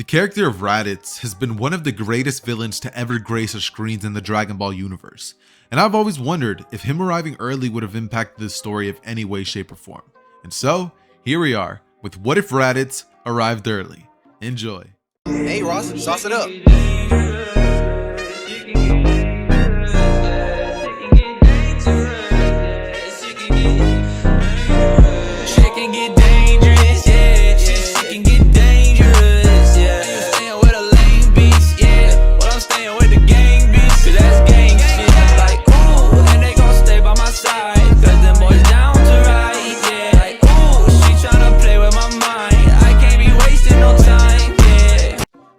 The character of Raditz has been one of the greatest villains to ever grace our screens in the Dragon Ball universe, and I've always wondered if him arriving early would have impacted the story of any way, shape, or form. And so, here we are, with What If Raditz Arrived Early. Enjoy. Hey Ross, sauce it up.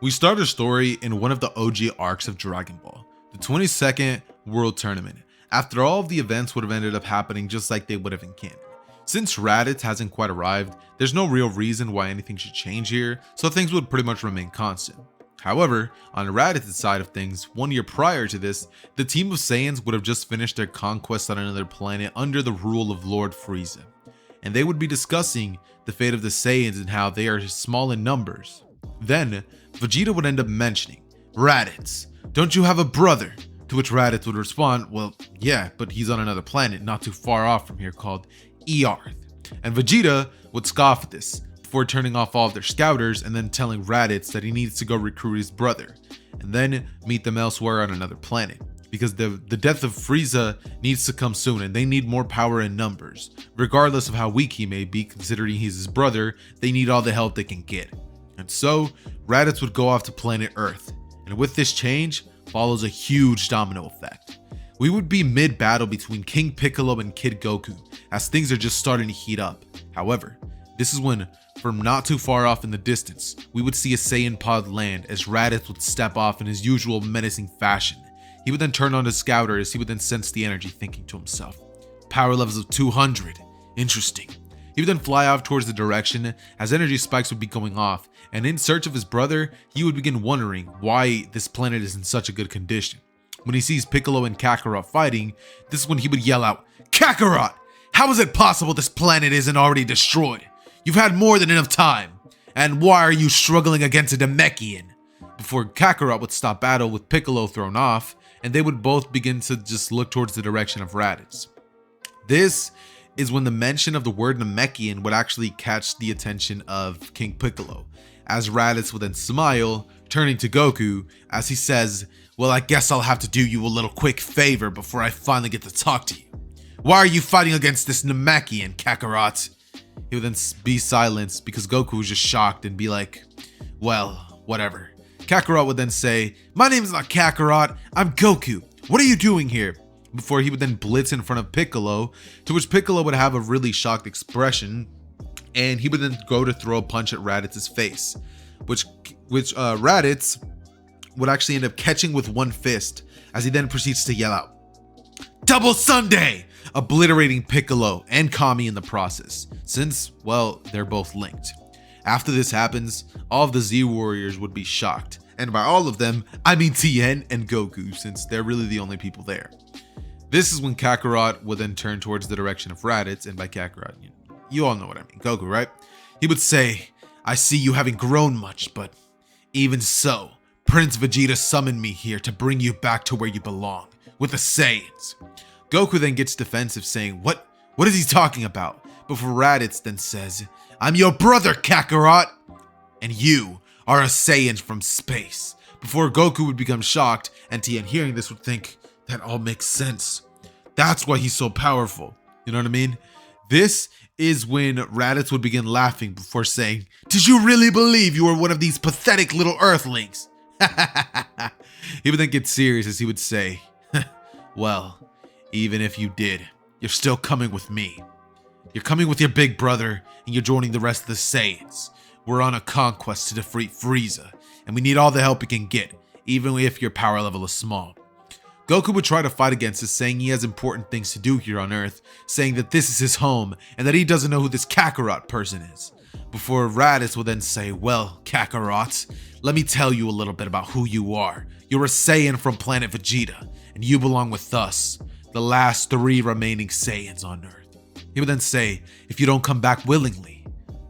We start our story in one of the OG arcs of Dragon Ball, the 22nd World Tournament, after all of the events would have ended up happening just like they would have in canon. Since Raditz hasn't quite arrived, there's no real reason why anything should change here, so things would pretty much remain constant. However, on Raditz's side of things, 1 year prior to this, the team of Saiyans would have just finished their conquest on another planet under the rule of Lord Frieza, and they would be discussing the fate of the Saiyans and how they are small in numbers. Then, Vegeta would end up mentioning, "Raditz, don't you have a brother?" To which Raditz would respond, "Well, yeah, but he's on another planet not too far off from here called Earth." And Vegeta would scoff at this, before turning off all of their scouters and then telling Raditz that he needs to go recruit his brother, and then meet them elsewhere on another planet. Because the death of Frieza needs to come soon and they need more power in numbers. Regardless of how weak he may be, considering he's his brother, they need all the help they can get. And so, Raditz would go off to planet Earth, and with this change follows a huge domino effect. We would be mid-battle between King Piccolo and Kid Goku, as things are just starting to heat up. However, this is when, from not too far off in the distance, we would see a Saiyan pod land as Raditz would step off in his usual menacing fashion. He would then turn on his scouter as he would then sense the energy, thinking to himself, "Power levels of 200, interesting." He would then fly off towards the direction as energy spikes would be going off, and in search of his brother, he would begin wondering why this planet is in such a good condition. When he sees Piccolo and Kakarot fighting, this is when he would yell out, "Kakarot! How is it possible this planet isn't already destroyed? You've had more than enough time. And why are you struggling against a Namekian?" Before Kakarot would stop battle with Piccolo thrown off, and they would both begin to just look towards the direction of Raditz. This is when the mention of the word Namekian would actually catch the attention of King Piccolo, as Raditz would then smile, turning to Goku as he says, "Well, I guess I'll have to do you a little quick favor before I finally get to talk to you. Why are you fighting against this Namekian, Kakarot?" He would then be silenced because Goku was just shocked and be like, "Well, whatever." Kakarot would then say, "My name's not Kakarot, I'm Goku. What are you doing here?" Before he would then blitz in front of Piccolo, to which Piccolo would have a really shocked expression, and he would then go to throw a punch at Raditz's face, which Raditz would actually end up catching with one fist, as he then proceeds to yell out, "Double Sunday!" obliterating Piccolo and Kami in the process, since, well, they're both linked. After this happens, all of the Z Warriors would be shocked, and by all of them, I mean Tien and Goku, since they're really the only people there. This is when Kakarot would then turn towards the direction of Raditz, and by Kakarot, you all know what I mean, Goku, right? He would say, "I see you haven't grown much, but even so, Prince Vegeta summoned me here to bring you back to where you belong, with the Saiyans." Goku then gets defensive, saying, What is he talking about?" Before Raditz then says, "I'm your brother, Kakarot, and you are a Saiyan from space." Before Goku would become shocked, and Tien hearing this would think, that all makes sense. That's why he's so powerful. You know what I mean? This is when Raditz would begin laughing before saying, "Did you really believe you were one of these pathetic little Earthlings?" He would then get serious as he would say, "Well, even if you did, you're still coming with me. You're coming with your big brother, and you're joining the rest of the Saiyans. We're on a conquest to defeat Frieza, and we need all the help we can get, even if your power level is small." Goku would try to fight against this, saying he has important things to do here on Earth, saying that this is his home, and that he doesn't know who this Kakarot person is. Before Raditz will then say, "Well, Kakarot, let me tell you a little bit about who you are. You're a Saiyan from planet Vegeta, and you belong with us, the last 3 remaining Saiyans on Earth." He would then say, "If you don't come back willingly,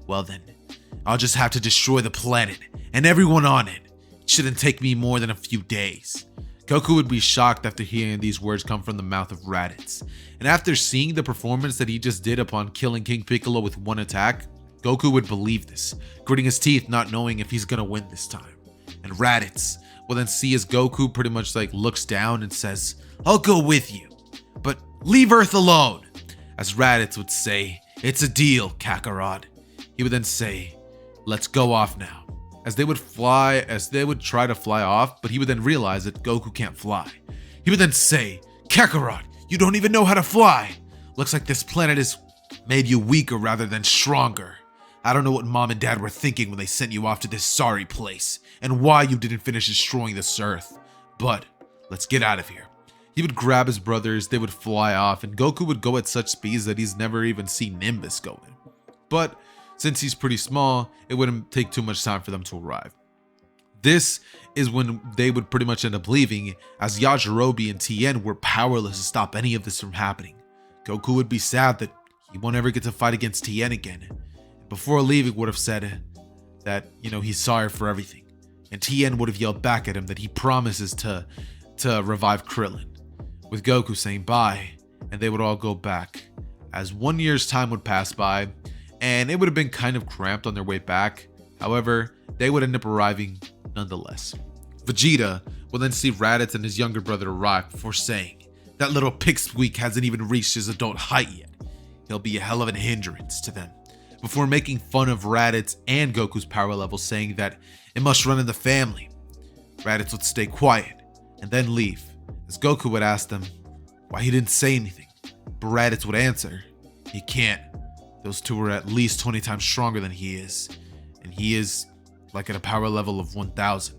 well then, I'll just have to destroy the planet and everyone on it. It shouldn't take me more than a few days. Goku would be shocked after hearing these words come from the mouth of Raditz. And after seeing the performance that he just did upon killing King Piccolo with one attack, Goku would believe this, gritting his teeth not knowing if he's gonna win this time. And Raditz will then see as Goku pretty much like looks down and says, "I'll go with you, but leave Earth alone." As Raditz would say, "It's a deal, Kakarot." He would then say, "Let's go off now." As they would try to fly off, but he would then realize that Goku can't fly. He would then say, "Kakarot, you don't even know how to fly. Looks like this planet has made you weaker rather than stronger. I don't know what mom and dad were thinking when they sent you off to this sorry place, and why you didn't finish destroying this Earth. But let's get out of here." He would grab his brothers, they would fly off, and Goku would go at such speeds that he's never even seen Nimbus going. But since he's pretty small, it wouldn't take too much time for them to arrive. This is when they would pretty much end up leaving, as Yajirobe and Tien were powerless to stop any of this from happening. Goku would be sad that he won't ever get to fight against Tien again. Before leaving, would have said that, he's sorry for everything. And Tien would have yelled back at him that he promises to revive Krillin, with Goku saying bye, and they would all go back. As 1 year's time would pass by, and it would have been kind of cramped on their way back. However, they would end up arriving nonetheless. Vegeta will then see Raditz and his younger brother arrive before saying, "That little pipsqueak hasn't even reached his adult height yet. He'll be a hell of a hindrance to them," before making fun of Raditz and Goku's power level, saying that it must run in the family. Raditz would stay quiet and then leave, as Goku would ask them why he didn't say anything. But Raditz would answer, "He can't. Those two are at least 20 times stronger than he is, and he is like at a power level of 1000.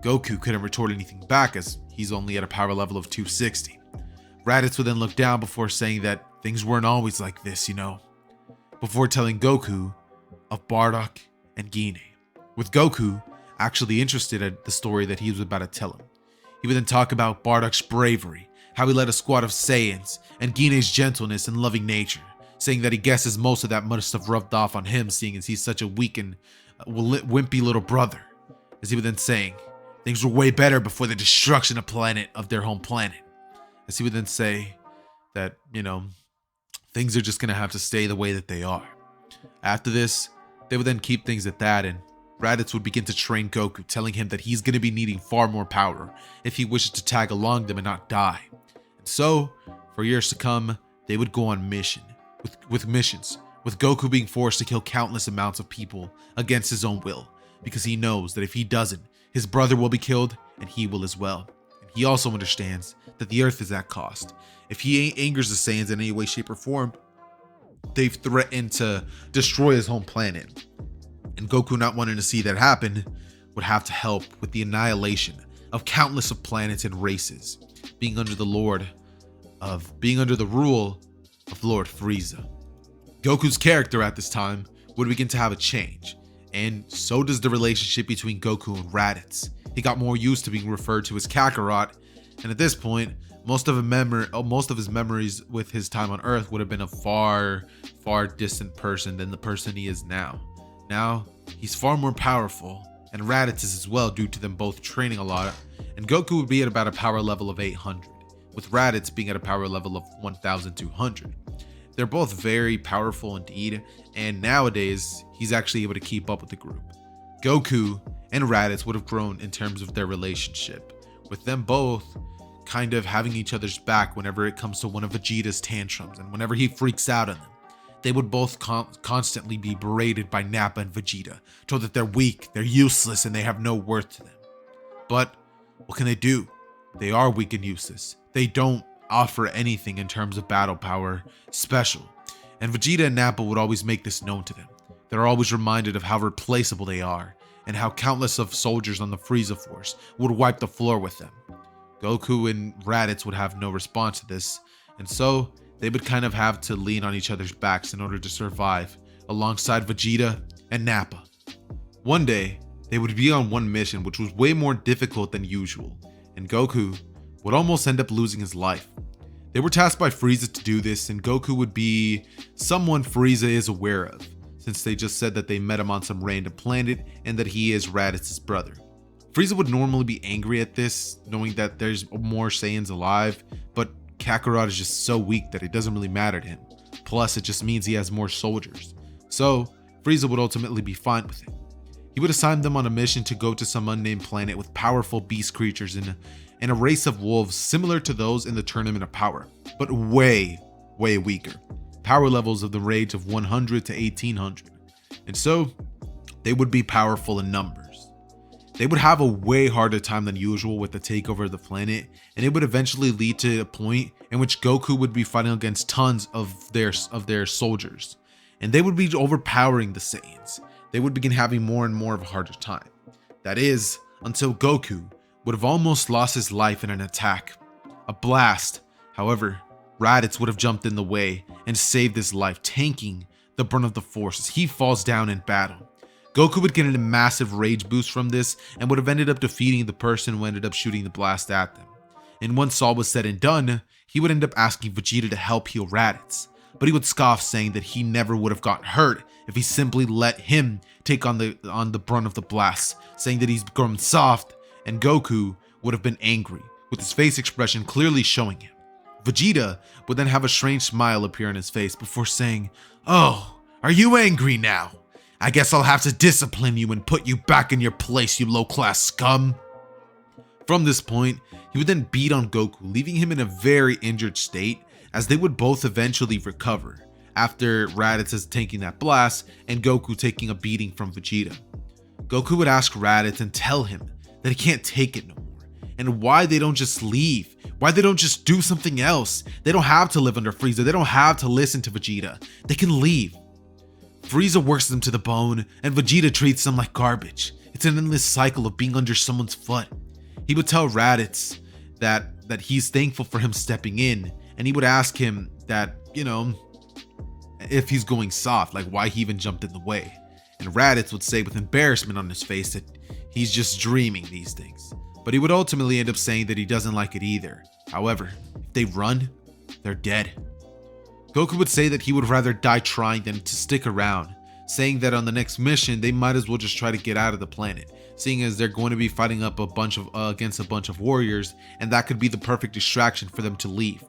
Goku couldn't retort anything back as he's only at a power level of 260. Raditz would then look down before saying that things weren't always like this, before telling Goku of Bardock and Gine, with Goku actually interested in the story that he was about to tell him. He would then talk about Bardock's bravery, how he led a squad of Saiyans, and Gine's gentleness and loving nature, saying that he guesses most of that must have rubbed off on him, seeing as he's such a weak and wimpy little brother. As he would then saying, things were way better before the destruction of their home planet. As he would then say that, things are just going to have to stay the way that they are. After this, they would then keep things at that, and Raditz would begin to train Goku, telling him that he's going to be needing far more power if he wishes to tag along them and not die. And so, for years to come, they would go on missions, with Goku being forced to kill countless amounts of people against his own will, because he knows that if he doesn't, his brother will be killed and he will as well. And he also understands that the Earth is at cost. If he angers the Saiyans in any way, shape, or form, they've threatened to destroy his home planet. And Goku, not wanting to see that happen, would have to help with the annihilation of countless of planets and races, being under the rule of Lord Frieza. Goku's character at this time would begin to have a change, and so does the relationship between Goku and Raditz. He got more used to being referred to as Kakarot, and at this point, most of his memories with his time on Earth would have been a far, far distant person than the person he is now. Now, he's far more powerful, and Raditz is as well due to them both training a lot, and Goku would be at about a power level of 800, with Raditz being at a power level of 1200. They're both very powerful indeed, and nowadays, he's actually able to keep up with the group. Goku and Raditz would have grown in terms of their relationship, with them both kind of having each other's back whenever it comes to one of Vegeta's tantrums, and whenever he freaks out on them. They would both constantly be berated by Nappa and Vegeta, told that they're weak, they're useless, and they have no worth to them. But what can they do? They are weak and useless. They don't offer anything in terms of battle power special. And Vegeta and Nappa would always make this known to them. They're always reminded of how replaceable they are, and how countless of soldiers on the Frieza Force would wipe the floor with them. Goku and Raditz would have no response to this, and so they would kind of have to lean on each other's backs in order to survive, alongside Vegeta and Nappa. One day, they would be on one mission which was way more difficult than usual, and Goku would almost end up losing his life. They were tasked by Frieza to do this, and Goku would be someone Frieza is aware of, since they just said that they met him on some random planet and that he is Raditz's brother. Frieza would normally be angry at this, knowing that there's more Saiyans alive, but Kakarot is just so weak that it doesn't really matter to him. Plus, it just means he has more soldiers. So, Frieza would ultimately be fine with it. He would assign them on a mission to go to some unnamed planet with powerful beast creatures and a race of wolves similar to those in the Tournament of Power, but way weaker. Power levels of the range of 100 to 1800. And so, they would be powerful in numbers. They would have a way harder time than usual with the takeover of the planet, and it would eventually lead to a point in which Goku would be fighting against tons of their soldiers, and they would be overpowering the Saiyans. They would begin having more and more of a harder time. That is, until Goku would have almost lost his life in an attack. A blast. However, Raditz would have jumped in the way and saved his life, tanking the brunt of the force as he falls down in battle. Goku would get a massive rage boost from this and would have ended up defeating the person who ended up shooting the blast at them. And once all was said and done, he would end up asking Vegeta to help heal Raditz, but he would scoff, saying that he never would have gotten hurt if he simply let him take on the brunt of the blast, saying that he's grown soft, and Goku would have been angry, with his face expression clearly showing him. Vegeta would then have a strange smile appear on his face before saying, "Oh, are you angry now? I guess I'll have to discipline you and put you back in your place, you low-class scum." From this point, he would then beat on Goku, leaving him in a very injured state, as they would both eventually recover, after Raditz taking that blast and Goku taking a beating from Vegeta. Goku would ask Raditz and tell him that he can't take it no more, and why they don't just leave, why they don't just do something else. They don't have to live under Frieza, they don't have to listen to Vegeta, they can leave. Frieza works them to the bone, and Vegeta treats them like garbage. It's an endless cycle of being under someone's foot. He would tell Raditz that he's thankful for him stepping in, and he would ask him that, if he's going soft, like why he even jumped in the way. And Raditz would say with embarrassment on his face that he's just dreaming these things. But he would ultimately end up saying that he doesn't like it either. However, if they run, they're dead. Goku would say that he would rather die trying than to stick around, saying that on the next mission they might as well just try to get out of the planet, seeing as they're going to be fighting up against a bunch of warriors, and that could be the perfect distraction for them to leave.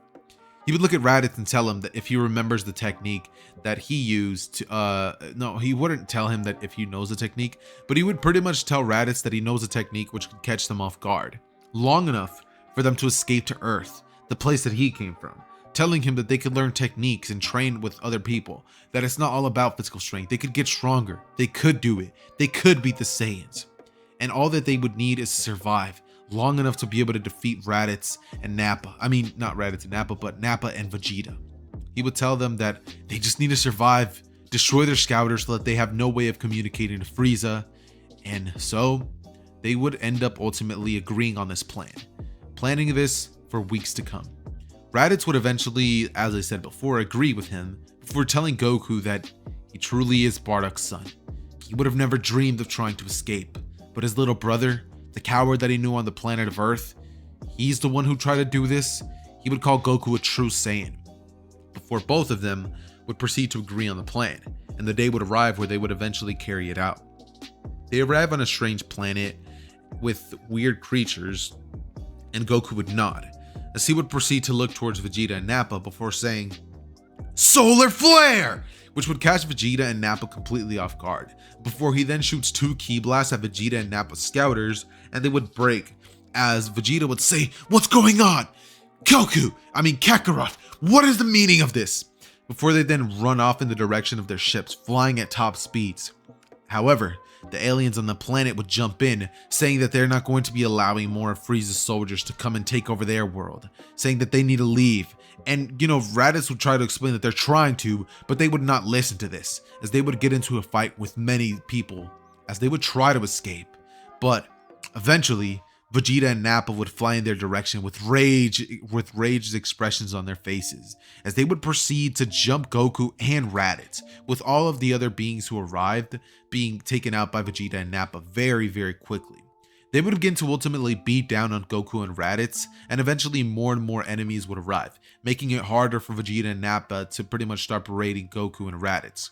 He would look at Raditz and tell him that if he remembers the technique that he used, no, he wouldn't tell him that if he knows the technique, but he would pretty much tell Raditz that he knows a technique which could catch them off guard, long enough for them to escape to Earth, the place that he came from, telling him that they could learn techniques and train with other people, that it's not all about physical strength, they could get stronger, they could do it, they could beat the Saiyans, and all that they would need is to survive long enough to be able to defeat Raditz and Nappa. I mean, not Raditz and Nappa, but Nappa and Vegeta. He would tell them that they just need to survive, destroy their scouters so that they have no way of communicating to Frieza, and so they would end up ultimately agreeing on this plan, planning this for weeks to come. Raditz would eventually, as I said before, agree with him before telling Goku that he truly is Bardock's son. He would have never dreamed of trying to escape, but his little brother, the coward that he knew on the planet of Earth, he's the one who tried to do this. He would call Goku a true Saiyan, before both of them would proceed to agree on the plan, and the day would arrive where they would eventually carry it out. They arrive on a strange planet with weird creatures, and Goku would nod, as he would proceed to look towards Vegeta and Nappa before saying, "Solar Flare!" which would catch Vegeta and Nappa completely off guard, before he then shoots 2 ki blasts at Vegeta and Nappa's scouters, and they would break, as Vegeta would say, "What's going on? Kakarot, what is the meaning of this?" before they then run off in the direction of their ships, flying at top speeds. However, the aliens on the planet would jump in, saying that they're not going to be allowing more of Frieza's soldiers to come and take over their world, saying that they need to leave. And, Raditz would try to explain that they're trying to, but they would not listen to this, as they would get into a fight with many people, as they would try to escape. But eventually, Vegeta and Nappa would fly in their direction with rage expressions on their faces, as they would proceed to jump Goku and Raditz, with all of the other beings who arrived being taken out by Vegeta and Nappa very, very quickly. They would begin to ultimately beat down on Goku and Raditz, and eventually more and more enemies would arrive, making it harder for Vegeta and Nappa to pretty much start berating Goku and Raditz.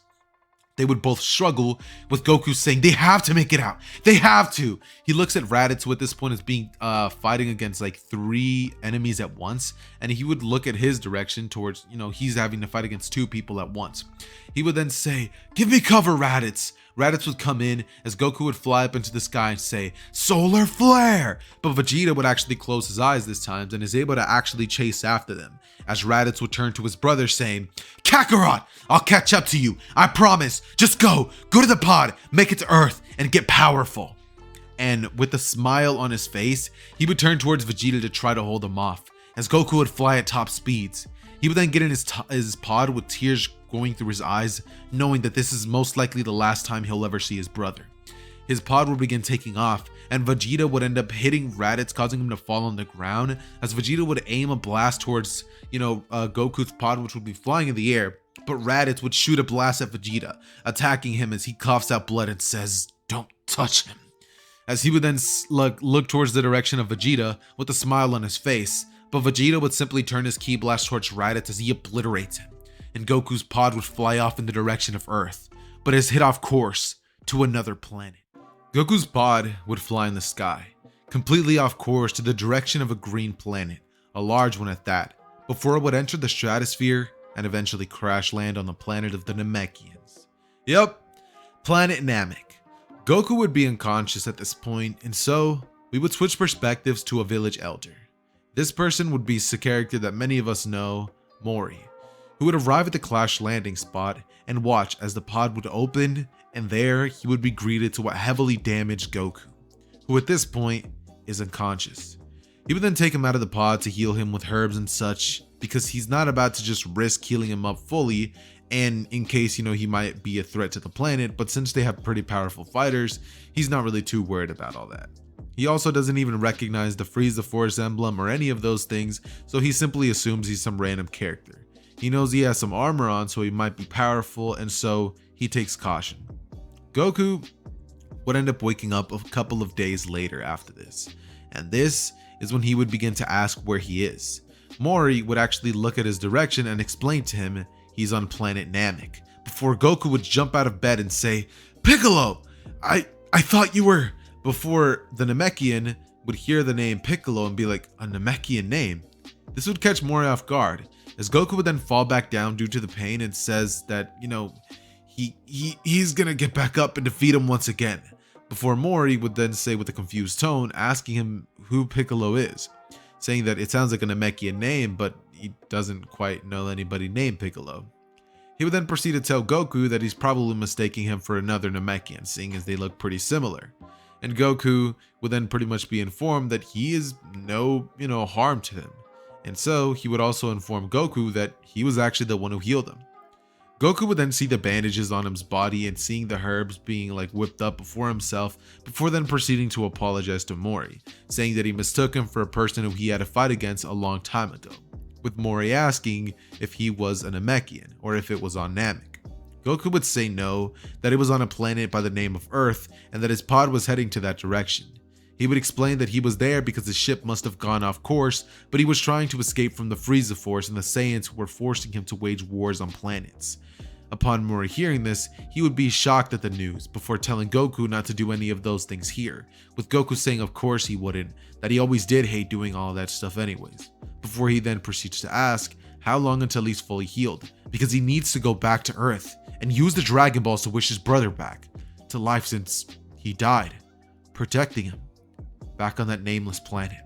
They would both struggle, with Goku saying they have to make it out. They have to. He looks at Raditz, who at this point is being fighting against like 3 enemies at once, and he would look at his direction towards, he's having to fight against 2 people at once. He would then say, "Give me cover, Raditz." Raditz would come in as Goku would fly up into the sky and say, "Solar flare!" But Vegeta would actually close his eyes this time and is able to actually chase after them, as Raditz would turn to his brother saying, "Kakarot, I'll catch up to you. I promise. Just go to the pod, make it to Earth, and get powerful." And with a smile on his face, he would turn towards Vegeta to try to hold him off, as Goku would fly at top speeds. He would then get in his pod with tears going through his eyes, knowing that this is most likely the last time he'll ever see his brother. His pod would begin taking off, and Vegeta would end up hitting Raditz, causing him to fall on the ground, as Vegeta would aim a blast towards, Goku's pod, which would be flying in the air, but Raditz would shoot a blast at Vegeta, attacking him as he coughs out blood and says, "Don't touch him." As he would then look towards the direction of Vegeta with a smile on his face, but Vegeta would simply turn his ki blast towards Raditz as he obliterates him, and Goku's pod would fly off in the direction of Earth, but is hit off course to another planet. Goku's pod would fly in the sky, completely off course to the direction of a green planet, a large one at that, before it would enter the stratosphere and eventually crash land on the planet of the Namekians. Yep, planet Namek. Goku would be unconscious at this point, and so we would switch perspectives to a village elder. This person would be a character that many of us know, Mori, who would arrive at the crash landing spot and watch as the pod would open, and there he would be greeted to a heavily damaged Goku, who at this point is unconscious. He would then take him out of the pod to heal him with herbs and such, because he's not about to just risk healing him up fully, and in case, he might be a threat to the planet, but since they have pretty powerful fighters, he's not really too worried about all that. He also doesn't even recognize the Frieza Force emblem or any of those things, so he simply assumes he's some random character. He knows he has some armor on, so he might be powerful, and so he takes caution. Goku would end up waking up a couple of days later after this, and this is when he would begin to ask where he is. Mori would actually look at his direction and explain to him he's on planet Namek, before Goku would jump out of bed and say, "Piccolo, I thought you were," before the Namekian would hear the name Piccolo and be like, "A Namekian name?" This would catch Mori off guard, as Goku would then fall back down due to the pain and says that, he's gonna get back up and defeat him once again, before Mori would then say with a confused tone, asking him who Piccolo is, saying that it sounds like a Namekian name, but he doesn't quite know anybody named Piccolo. He would then proceed to tell Goku that he's probably mistaking him for another Namekian, seeing as they look pretty similar. And Goku would then pretty much be informed that he is no, harm to him. And so he would also inform Goku that he was actually the one who healed him. Goku would then see the bandages on his body and seeing the herbs being whipped up before himself, before then proceeding to apologize to Mori, saying that he mistook him for a person who he had a fight against a long time ago, with Mori asking if he was a Namekian or if it was on Namek. Goku would say no, that it was on a planet by the name of Earth, and that his pod was heading to that direction. He would explain that he was there because his ship must have gone off course, but he was trying to escape from the Frieza Force and the Saiyans who were forcing him to wage wars on planets. Upon Mori hearing this, he would be shocked at the news, before telling Goku not to do any of those things here, with Goku saying of course he wouldn't, that he always did hate doing all that stuff anyways, before he then proceeds to ask how long until he's fully healed, because he needs to go back to Earth and use the Dragon Balls to wish his brother back to life since he died, protecting him back on that nameless planet,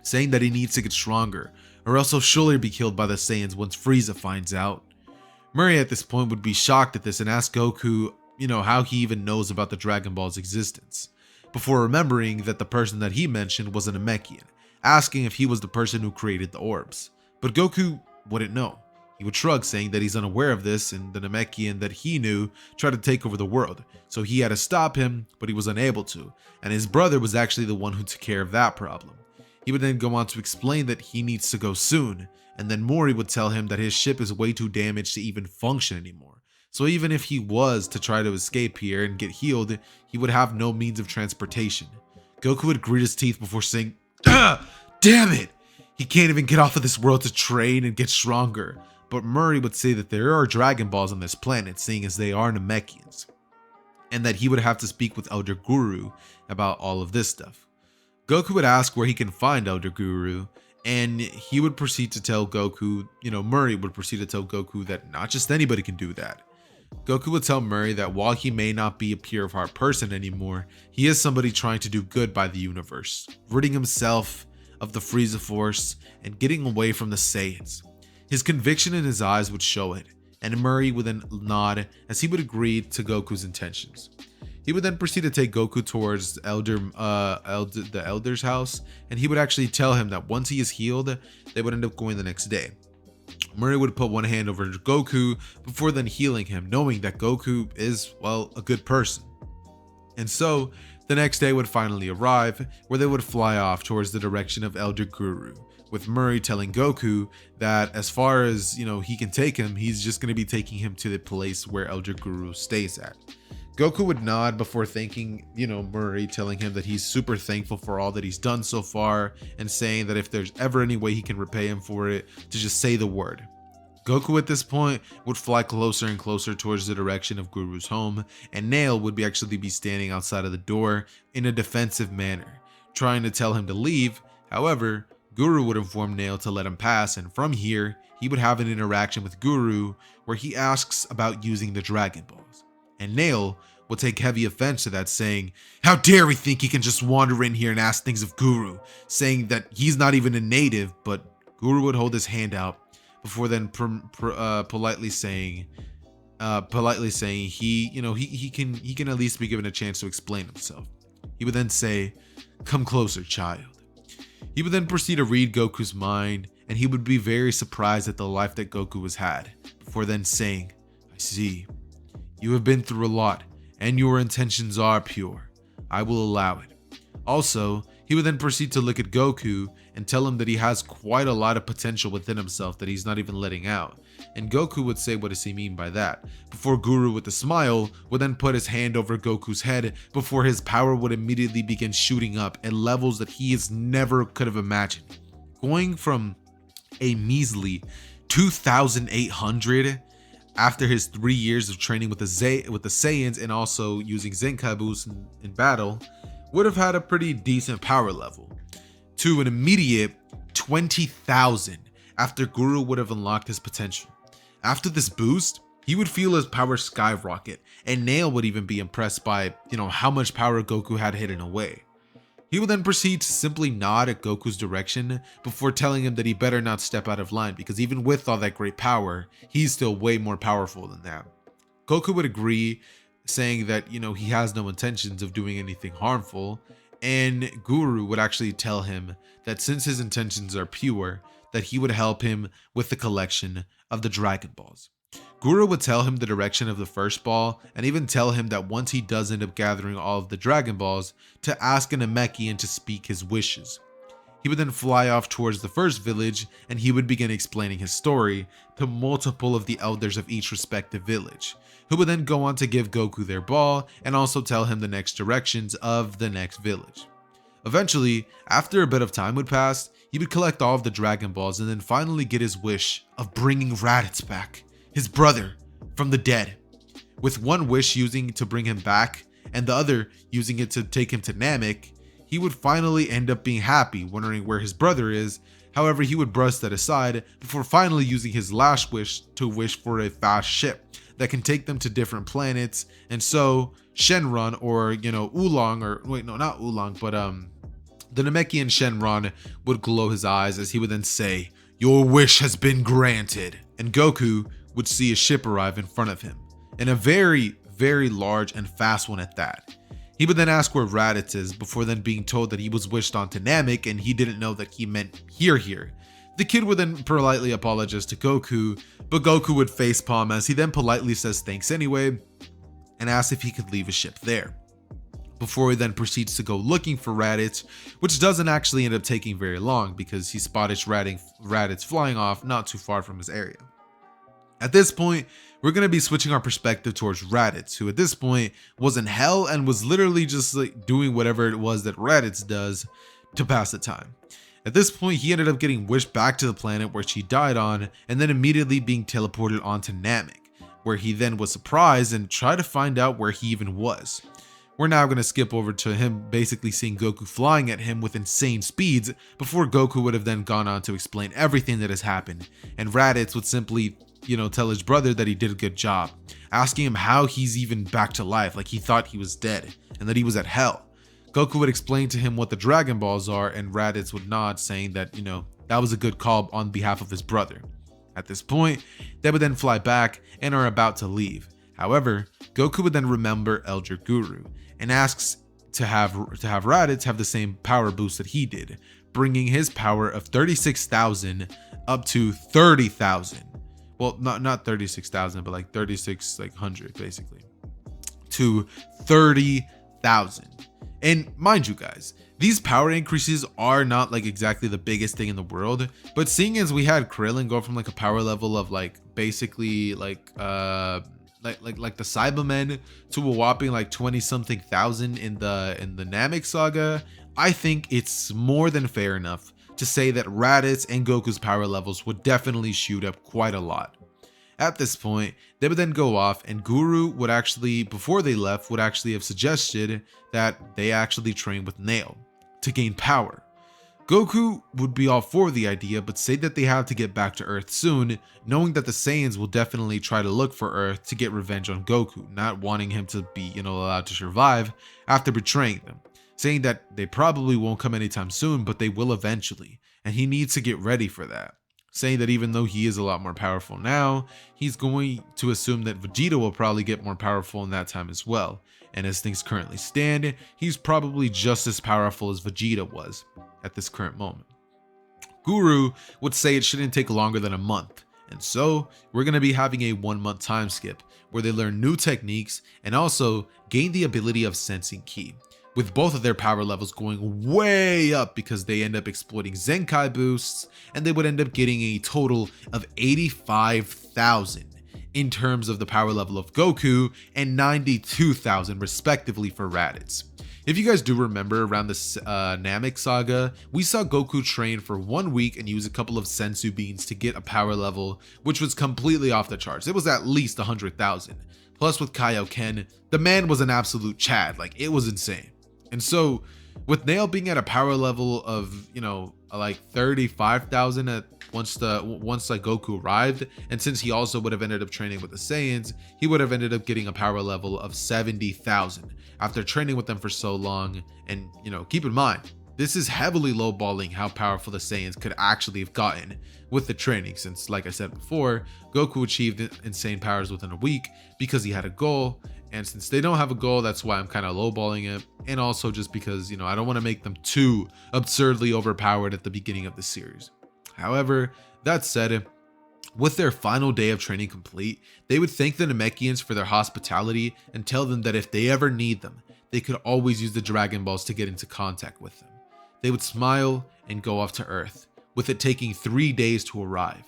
saying that he needs to get stronger or else he'll surely be killed by the Saiyans once Frieza finds out. Murray at this point would be shocked at this and ask Goku, how he even knows about the Dragon Ball's existence, before remembering that the person that he mentioned was a Namekian, asking if he was the person who created the orbs. But Goku wouldn't know. He would shrug, saying that he's unaware of this, and the Namekian that he knew tried to take over the world, so he had to stop him, but he was unable to, and his brother was actually the one who took care of that problem. He would then go on to explain that he needs to go soon, and then Mori would tell him that his ship is way too damaged to even function anymore. So even if he was to try to escape here and get healed, he would have no means of transportation. Goku would grit his teeth before saying, "Damn it! He can't even get off of this world to train and get stronger." but Murray would say that there are Dragon Balls on this planet, seeing as they are Namekians, and that he would have to speak with Elder Guru about all of this stuff. Goku would ask where he can find Elder Guru, and he would proceed to tell Goku, Murray would proceed to tell Goku that not just anybody can do that. Goku would tell Murray that while he may not be a pure of heart person anymore, he is somebody trying to do good by the universe, ridding himself of the Frieza Force and getting away from the Saiyans. His conviction in his eyes would show it, and Murray would then nod as he would agree to Goku's intentions. He would then proceed to take Goku towards the Elder's house, and he would actually tell him that once he is healed, they would end up going the next day. Murray would put one hand over Goku before then healing him, knowing that Goku is, well, a good person. And so, the next day would finally arrive, where they would fly off towards the direction of Elder Guru, with Murray telling Goku that as far as, he can take him, he's just going to be taking him to the place where Elder Guru stays at. Goku would nod before thanking, Murray, telling him that he's super thankful for all that he's done so far, and saying that if there's ever any way he can repay him for it, to just say the word. Goku at this point would fly closer and closer towards the direction of Guru's home, and Nail would actually be standing outside of the door in a defensive manner, trying to tell him to leave. However, Guru would inform Nail to let him pass, and from here, he would have an interaction with Guru where he asks about using the Dragon Balls. And Nail will take heavy offense to that, saying, "How dare we think he can just wander in here and ask things of Guru," saying that he's not even a native, but Guru would hold his hand out before then politely saying he can at least be given a chance to explain himself. He would then say, "Come closer, child." He would then proceed to read Goku's mind, and he would be very surprised at the life that Goku has had, before then saying, "I see. You have been through a lot, and your intentions are pure. I will allow it." Also, he would then proceed to look at Goku and tell him that he has quite a lot of potential within himself that he's not even letting out. And Goku would say, "What does he mean by that?" Before Guru, with a smile, would then put his hand over Goku's head before his power would immediately begin shooting up at levels that he has never could have imagined. Going from a measly 2,800 after his 3 years of training with the Saiyans and also using Zenkai boosts in battle, would have had a pretty decent power level, to an immediate 20,000 after Guru would have unlocked his potential. After this boost, he would feel his power skyrocket, and Nail would even be impressed by, how much power Goku had hidden away. He would then proceed to simply nod at Goku's direction before telling him that he better not step out of line, because even with all that great power, he's still way more powerful than that. Goku would agree, saying that, he has no intentions of doing anything harmful, and Guru would actually tell him that since his intentions are pure, that he would help him with the collection of the Dragon Balls. Guru would tell him the direction of the first ball, and even tell him that once he does end up gathering all of the Dragon Balls, to ask an Namekian to speak his wishes. He would then fly off towards the first village, and he would begin explaining his story to multiple of the elders of each respective village, who would then go on to give Goku their ball and also tell him the next directions of the next village. Eventually, after a bit of time would pass, he would collect all of the Dragon Balls and then finally get his wish of bringing Raditz back, his brother, from the dead, with one wish using to bring him back and the other using it to take him to Namek. He would finally end up being happy, wondering where his brother is. However, he would brush that aside before finally using his last wish to wish for a fast ship that can take them to different planets. And so Shenron, or Oolong, or wait, no, not Oolong, but the Namekian Shenron would glow his eyes as he would then say, "Your wish has been granted." And Goku would see a ship arrive in front of him, and a very, very large and fast one at that. He would then ask where Raditz is, before then being told that he was wished on to Namek and he didn't know that he meant here. The kid would then politely apologize to Goku, but Goku would facepalm as he then politely says thanks anyway and asks if he could leave his ship there, before he then proceeds to go looking for Raditz, which doesn't actually end up taking very long because he spotted Raditz flying off not too far from his area. At this point, we're going to be switching our perspective towards Raditz, who at this point was in hell and was literally just like doing whatever it was that Raditz does to pass the time. At this point, he ended up getting wished back to the planet where she died on, and then immediately being teleported onto Namek, where he then was surprised and tried to find out where he even was. We're now going to skip over to him basically seeing Goku flying at him with insane speeds before Goku would have then gone on to explain everything that has happened, and Raditz would simply, tell his brother that he did a good job, asking him how he's even back to life, like he thought he was dead and that he was at hell. Goku would explain to him what the Dragon Balls are, and Raditz would nod, saying that, that was a good call on behalf of his brother. At this point, they would then fly back and are about to leave. However, Goku would then remember Elder Guru and asks to have Raditz have the same power boost that he did, bringing his power of 36,000 up to 30,000. Well, not 36,000, but like 3,600 basically, to 30,000. And mind you guys, these power increases are not like exactly the biggest thing in the world, but seeing as we had Krillin go from like a power level of like basically like the Cybermen to a whopping like 20 something thousand in the Namek saga, I think it's more than fair enough to say that Raditz and Goku's power levels would definitely shoot up quite a lot. At this point, they would then go off, and Guru would actually, before they left, would actually have suggested that they actually train with Nail to gain power. Goku would be all for the idea, but say that they have to get back to Earth soon, knowing that the Saiyans will definitely try to look for Earth to get revenge on Goku, not wanting him to be, allowed to survive after betraying them, saying that they probably won't come anytime soon, but they will eventually, and he needs to get ready for that. Saying that even though he is a lot more powerful now, he's going to assume that Vegeta will probably get more powerful in that time as well. And as things currently stand, he's probably just as powerful as Vegeta was at this current moment. Guru would say it shouldn't take longer than a month. And so we're going to be having a 1-month time skip where they learn new techniques and also gain the ability of sensing ki, with both of their power levels going way up because they end up exploiting Zenkai boosts, and they would end up getting a total of 85,000 in terms of the power level of Goku and 92,000 respectively for Raditz. If you guys do remember around the Namek saga, we saw Goku train for 1 week and use a couple of Sensu beans to get a power level which was completely off the charts. It was at least 100,000. Plus with Kaioken, the man was an absolute Chad, like it was insane. And so with Nail being at a power level of, like 35,000 at once like Goku arrived, and since he also would have ended up training with the Saiyans, he would have ended up getting a power level of 70,000 after training with them for so long. And keep in mind, this is heavily lowballing how powerful the Saiyans could actually have gotten with the training, since like I said before, Goku achieved insane powers within a week because he had a goal. And since they don't have a goal, that's why I'm kind of lowballing it. And also just because, I don't want to make them too absurdly overpowered at the beginning of the series. However, that said, with their final day of training complete, they would thank the Namekians for their hospitality and tell them that if they ever need them, they could always use the Dragon Balls to get into contact with them. They would smile and go off to Earth, with it taking 3 days to arrive.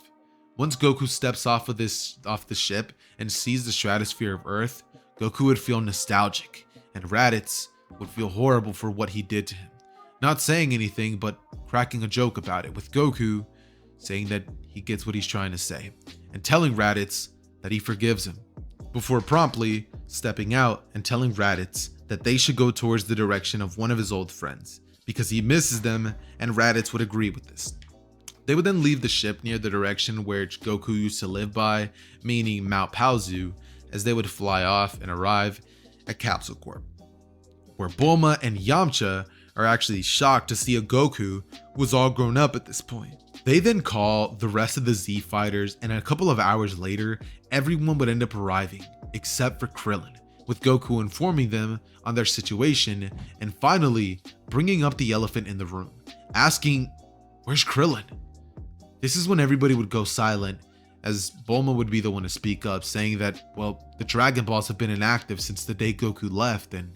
Once Goku steps off the ship and sees the stratosphere of Earth, Goku would feel nostalgic, and Raditz would feel horrible for what he did to him. Not saying anything, but cracking a joke about it, with Goku saying that he gets what he's trying to say, and telling Raditz that he forgives him, before promptly stepping out and telling Raditz that they should go towards the direction of one of his old friends, because he misses them, and Raditz would agree with this. They would then leave the ship near the direction where Goku used to live by, meaning Mount Paozu, as they would fly off and arrive at Capsule Corp, where Bulma and Yamcha are actually shocked to see a Goku who was all grown up at this point. They then call the rest of the Z fighters, and a couple of hours later, everyone would end up arriving except for Krillin, with Goku informing them on their situation and finally bringing up the elephant in the room, asking, "Where's Krillin?" This is when everybody would go silent, as Bulma would be the one to speak up, saying that, well, the Dragon Balls have been inactive since the day Goku left. And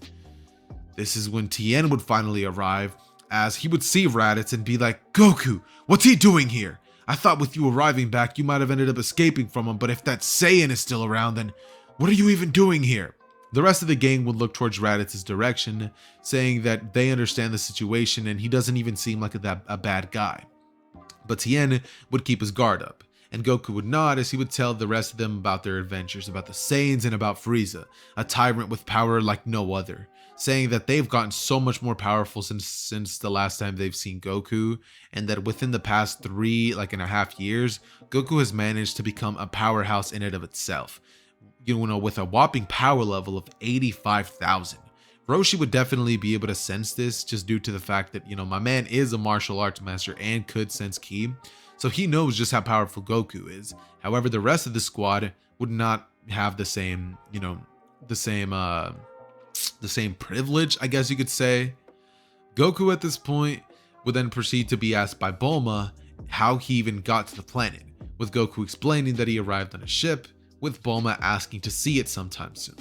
this is when Tien would finally arrive, as he would see Raditz and be like, "Goku, what's he doing here? I thought with you arriving back, you might have ended up escaping from him, but if that Saiyan is still around, then what are you even doing here?" The rest of the gang would look towards Raditz's direction, saying that they understand the situation and he doesn't even seem like a bad guy. But Tien would keep his guard up, and Goku would nod as he would tell the rest of them about their adventures, about the Saiyans and about Frieza, a tyrant with power like no other, saying that they've gotten so much more powerful since the last time they've seen Goku, and that within the past 3.5 years, Goku has managed to become a powerhouse in and of itself. With a whopping power level of 85,000. Roshi would definitely be able to sense this just due to the fact that, my man is a martial arts master and could sense ki. So he knows just how powerful Goku is. However, the rest of the squad would not have the same privilege, I guess you could say. Goku at this point would then proceed to be asked by Bulma how he even got to the planet, with Goku explaining that he arrived on a ship, with Bulma asking to see it sometime soon.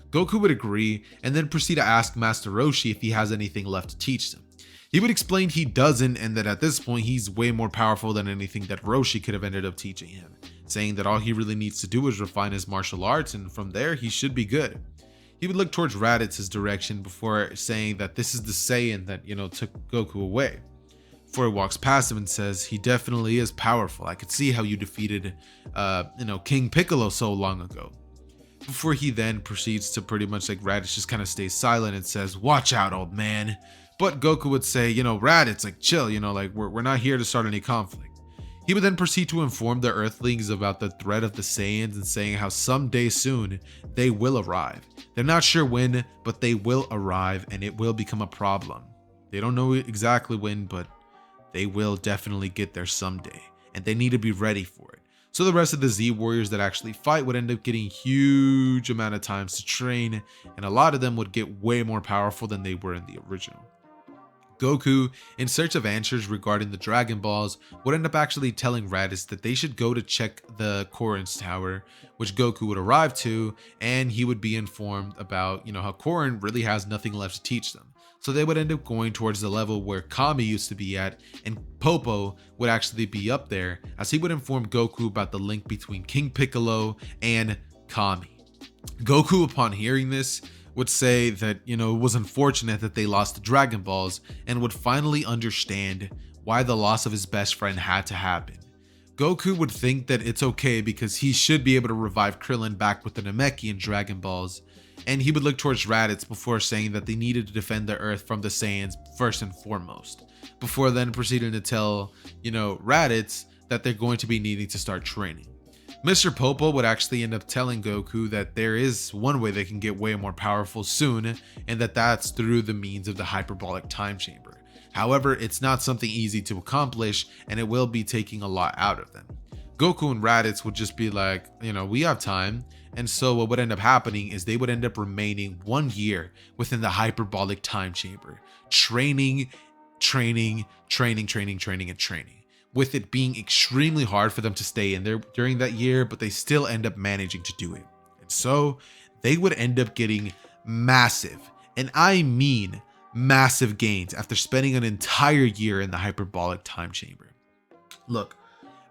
Goku would agree and then proceed to ask Master Roshi if he has anything left to teach them. He would explain he doesn't, and that at this point he's way more powerful than anything that Roshi could have ended up teaching him, saying that all he really needs to do is refine his martial arts, and from there he should be good. He would look towards Raditz's direction before saying that this is the Saiyan that, took Goku away. Before he walks past him and says, he definitely is powerful. I could see how you defeated, King Piccolo so long ago. Before he then proceeds to pretty much Raditz just kind of stays silent and says, watch out, old man. But Goku would say, Raditz, chill, we're not here to start any conflict. He would then proceed to inform the Earthlings about the threat of the Saiyans and saying how someday soon they will arrive. They're not sure when, but they will arrive and it will become a problem. They don't know exactly when, but they will definitely get there someday, and they need to be ready for it. So the rest of the Z Warriors that actually fight would end up getting huge amount of times to train, and a lot of them would get way more powerful than they were in the original. Goku, in search of answers regarding the Dragon Balls, would end up actually telling Raditz that they should go to check the Korin's tower, which Goku would arrive to, and he would be informed about, how Korin really has nothing left to teach them. So they would end up going towards the level where Kami used to be at, and Popo would actually be up there, as he would inform Goku about the link between King Piccolo and Kami. Goku, upon hearing this, would say that, it was unfortunate that they lost the Dragon Balls, and would finally understand why the loss of his best friend had to happen. Goku would think that it's okay because he should be able to revive Krillin back with the Namekian Dragon Balls, and he would look towards Raditz before saying that they needed to defend the Earth from the Saiyans first and foremost, before then proceeding to tell, Raditz that they're going to be needing to start training. Mr. Popo would actually end up telling Goku that there is one way they can get way more powerful soon, and that's through the means of the hyperbolic time chamber. However, it's not something easy to accomplish, and it will be taking a lot out of them. Goku and Raditz would just be like, we have time. And so what would end up happening is they would end up remaining 1 year within the hyperbolic time chamber, training, and training, with it being extremely hard for them to stay in there during that year, but they still end up managing to do it. And so they would end up getting massive, and I mean massive gains after spending an entire year in the hyperbolic time chamber. Look,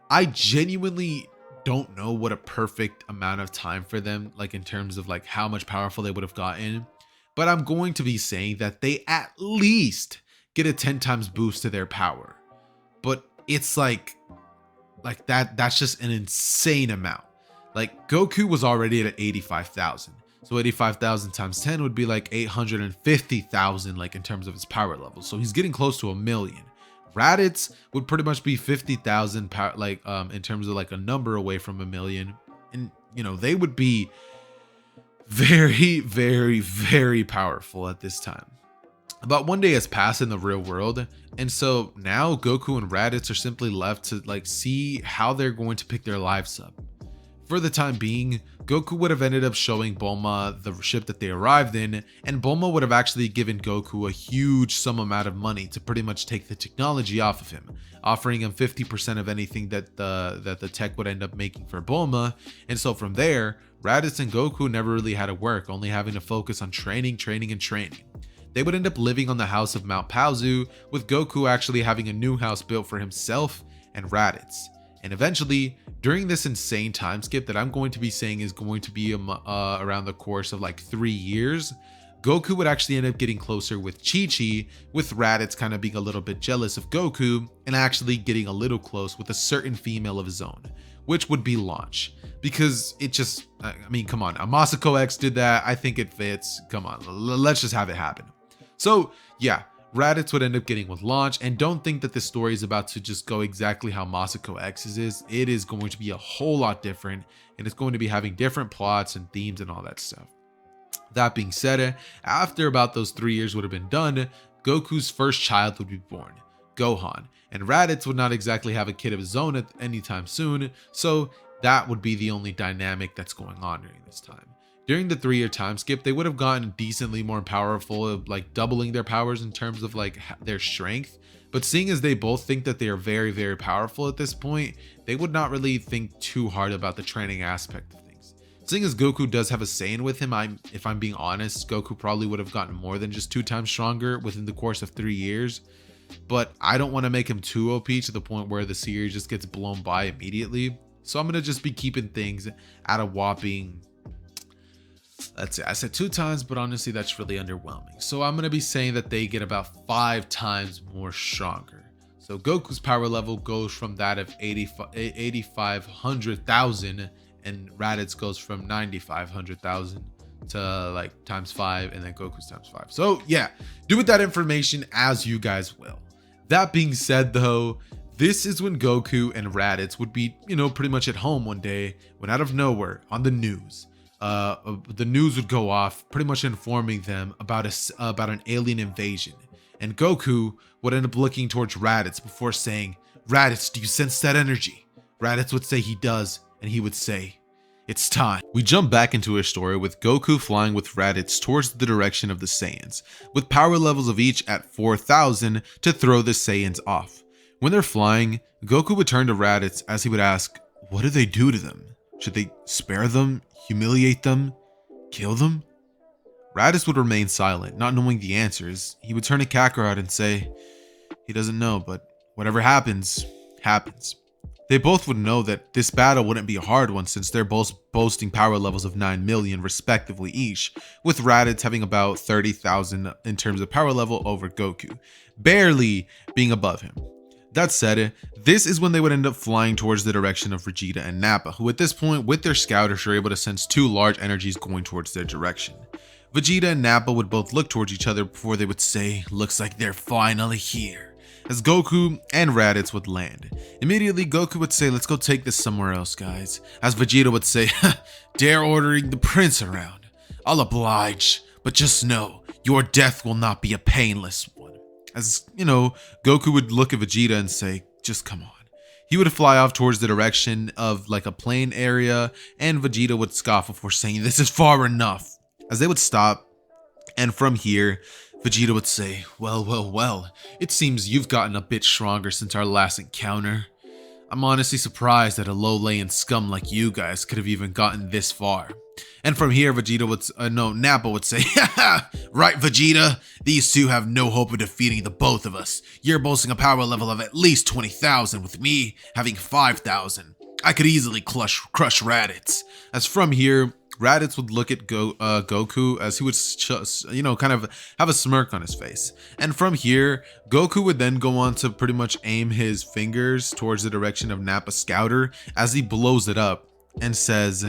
I genuinely don't know what a perfect amount of time for them, in terms of how much powerful they would have gotten, but I'm going to be saying that they at least get a 10 times boost to their power. But it's that's just an insane amount. Goku was already at 85,000. So 85,000 times 10 would be 850,000 in terms of his power level. So he's getting close to 1 million. Raditz would pretty much be 50,000 in terms of a number away from 1 million, and they would be very, very, very powerful at this time. About 1 day has passed in the real world, and so now Goku and Raditz are simply left to see how they're going to pick their lives up. For the time being, Goku would have ended up showing Bulma the ship that they arrived in, and Bulma would have actually given Goku a huge sum amount of money to pretty much take the technology off of him, offering him 50% of anything that the tech would end up making for Bulma. And so from there, Raditz and Goku never really had to work, only having to focus on training. They would end up living on the house of Mount Paozu, with Goku actually having a new house built for himself and Raditz. And eventually, during this insane time skip that I'm going to be saying is going to be around the course of like 3 years, Goku would actually end up getting closer with Chi-Chi, with Raditz kind of being a little bit jealous of Goku and actually getting a little close with a certain female of his own, which would be Launch. Because it just, I mean, come on, Masako X did that. I think it fits. Come on, let's just have it happen. So yeah, Raditz would end up getting with Launch, and don't think that this story is about to just go exactly how Masako X's is. It is going to be a whole lot different, and it's going to be having different plots and themes and all that stuff. That being said, after about those 3 years would have been done, Goku's first child would be born, Gohan, and Raditz would not exactly have a kid of his own at any time soon, so that would be the only dynamic that's going on during this time. During the 3-year time skip, they would have gotten decently more powerful, like doubling their powers in terms of like their strength. But seeing as they both think that they are very, very powerful at this point, they would not really think too hard about the training aspect of things. Seeing as Goku does have a Saiyan with him, if I'm being honest, Goku probably would have gotten more than just 2 times stronger within the course of 3 years. But I don't want to make him too OP to the point where the series just gets blown by immediately. So I'm going to just be keeping things at a whopping, let's see, I said 2 times, but honestly, that's really underwhelming. So I'm going to be saying that they get about 5 times more stronger. So Goku's power level goes from that of 8,500,000 and Raditz goes from 9,500,000 to like times 5, and then Goku's times 5. So yeah, do with that information as you guys will. That being said though, this is when Goku and Raditz would be, pretty much at home one day when out of nowhere on the news, the news would go off pretty much informing them about an alien invasion. And Goku would end up looking towards Raditz before saying, "Raditz, do you sense that energy?" Raditz would say he does, and he would say, "It's time." We jump back into a story with Goku flying with Raditz towards the direction of the Saiyans, with power levels of each at 4,000 to throw the Saiyans off. When they're flying, Goku would turn to Raditz as he would ask, what do they do to them? Should they spare them, humiliate them, kill them? Raditz would remain silent, not knowing the answers. He would turn to Kakarot and say, he doesn't know, but whatever happens, happens. They both would know that this battle wouldn't be a hard one since they're both boasting power levels of 9 million respectively each, with Raditz having about 30,000 in terms of power level over Goku, barely being above him. That said, this is when they would end up flying towards the direction of Vegeta and Nappa, who at this point with their scouters are able to sense 2 large energies going towards their direction. Vegeta and Nappa would both look towards each other before they would say, "Looks like they're finally here," as Goku and Raditz would land. Immediately, Goku would say, "Let's go take this somewhere else, guys," as Vegeta would say, "Dare ordering the prince around? I'll oblige, but just know, your death will not be a painless one." As, Goku would look at Vegeta and say, "Just come on." He would fly off towards the direction of like a plain area, and Vegeta would scoff before saying, "This is far enough," as they would stop. And from here, Vegeta would say, well, it seems you've gotten a bit stronger since our last encounter. I'm honestly surprised that a low-laying scum like you guys could have even gotten this far." And from here, Nappa would say, "Haha, right, Vegeta, these two have no hope of defeating the both of us. You're boasting a power level of at least 20,000 with me having 5,000. I could easily crush Raditz." As from here, Raditz would look at Goku as he would, kind of have a smirk on his face. And from here, Goku would then go on to pretty much aim his fingers towards the direction of Nappa's scouter as he blows it up and says,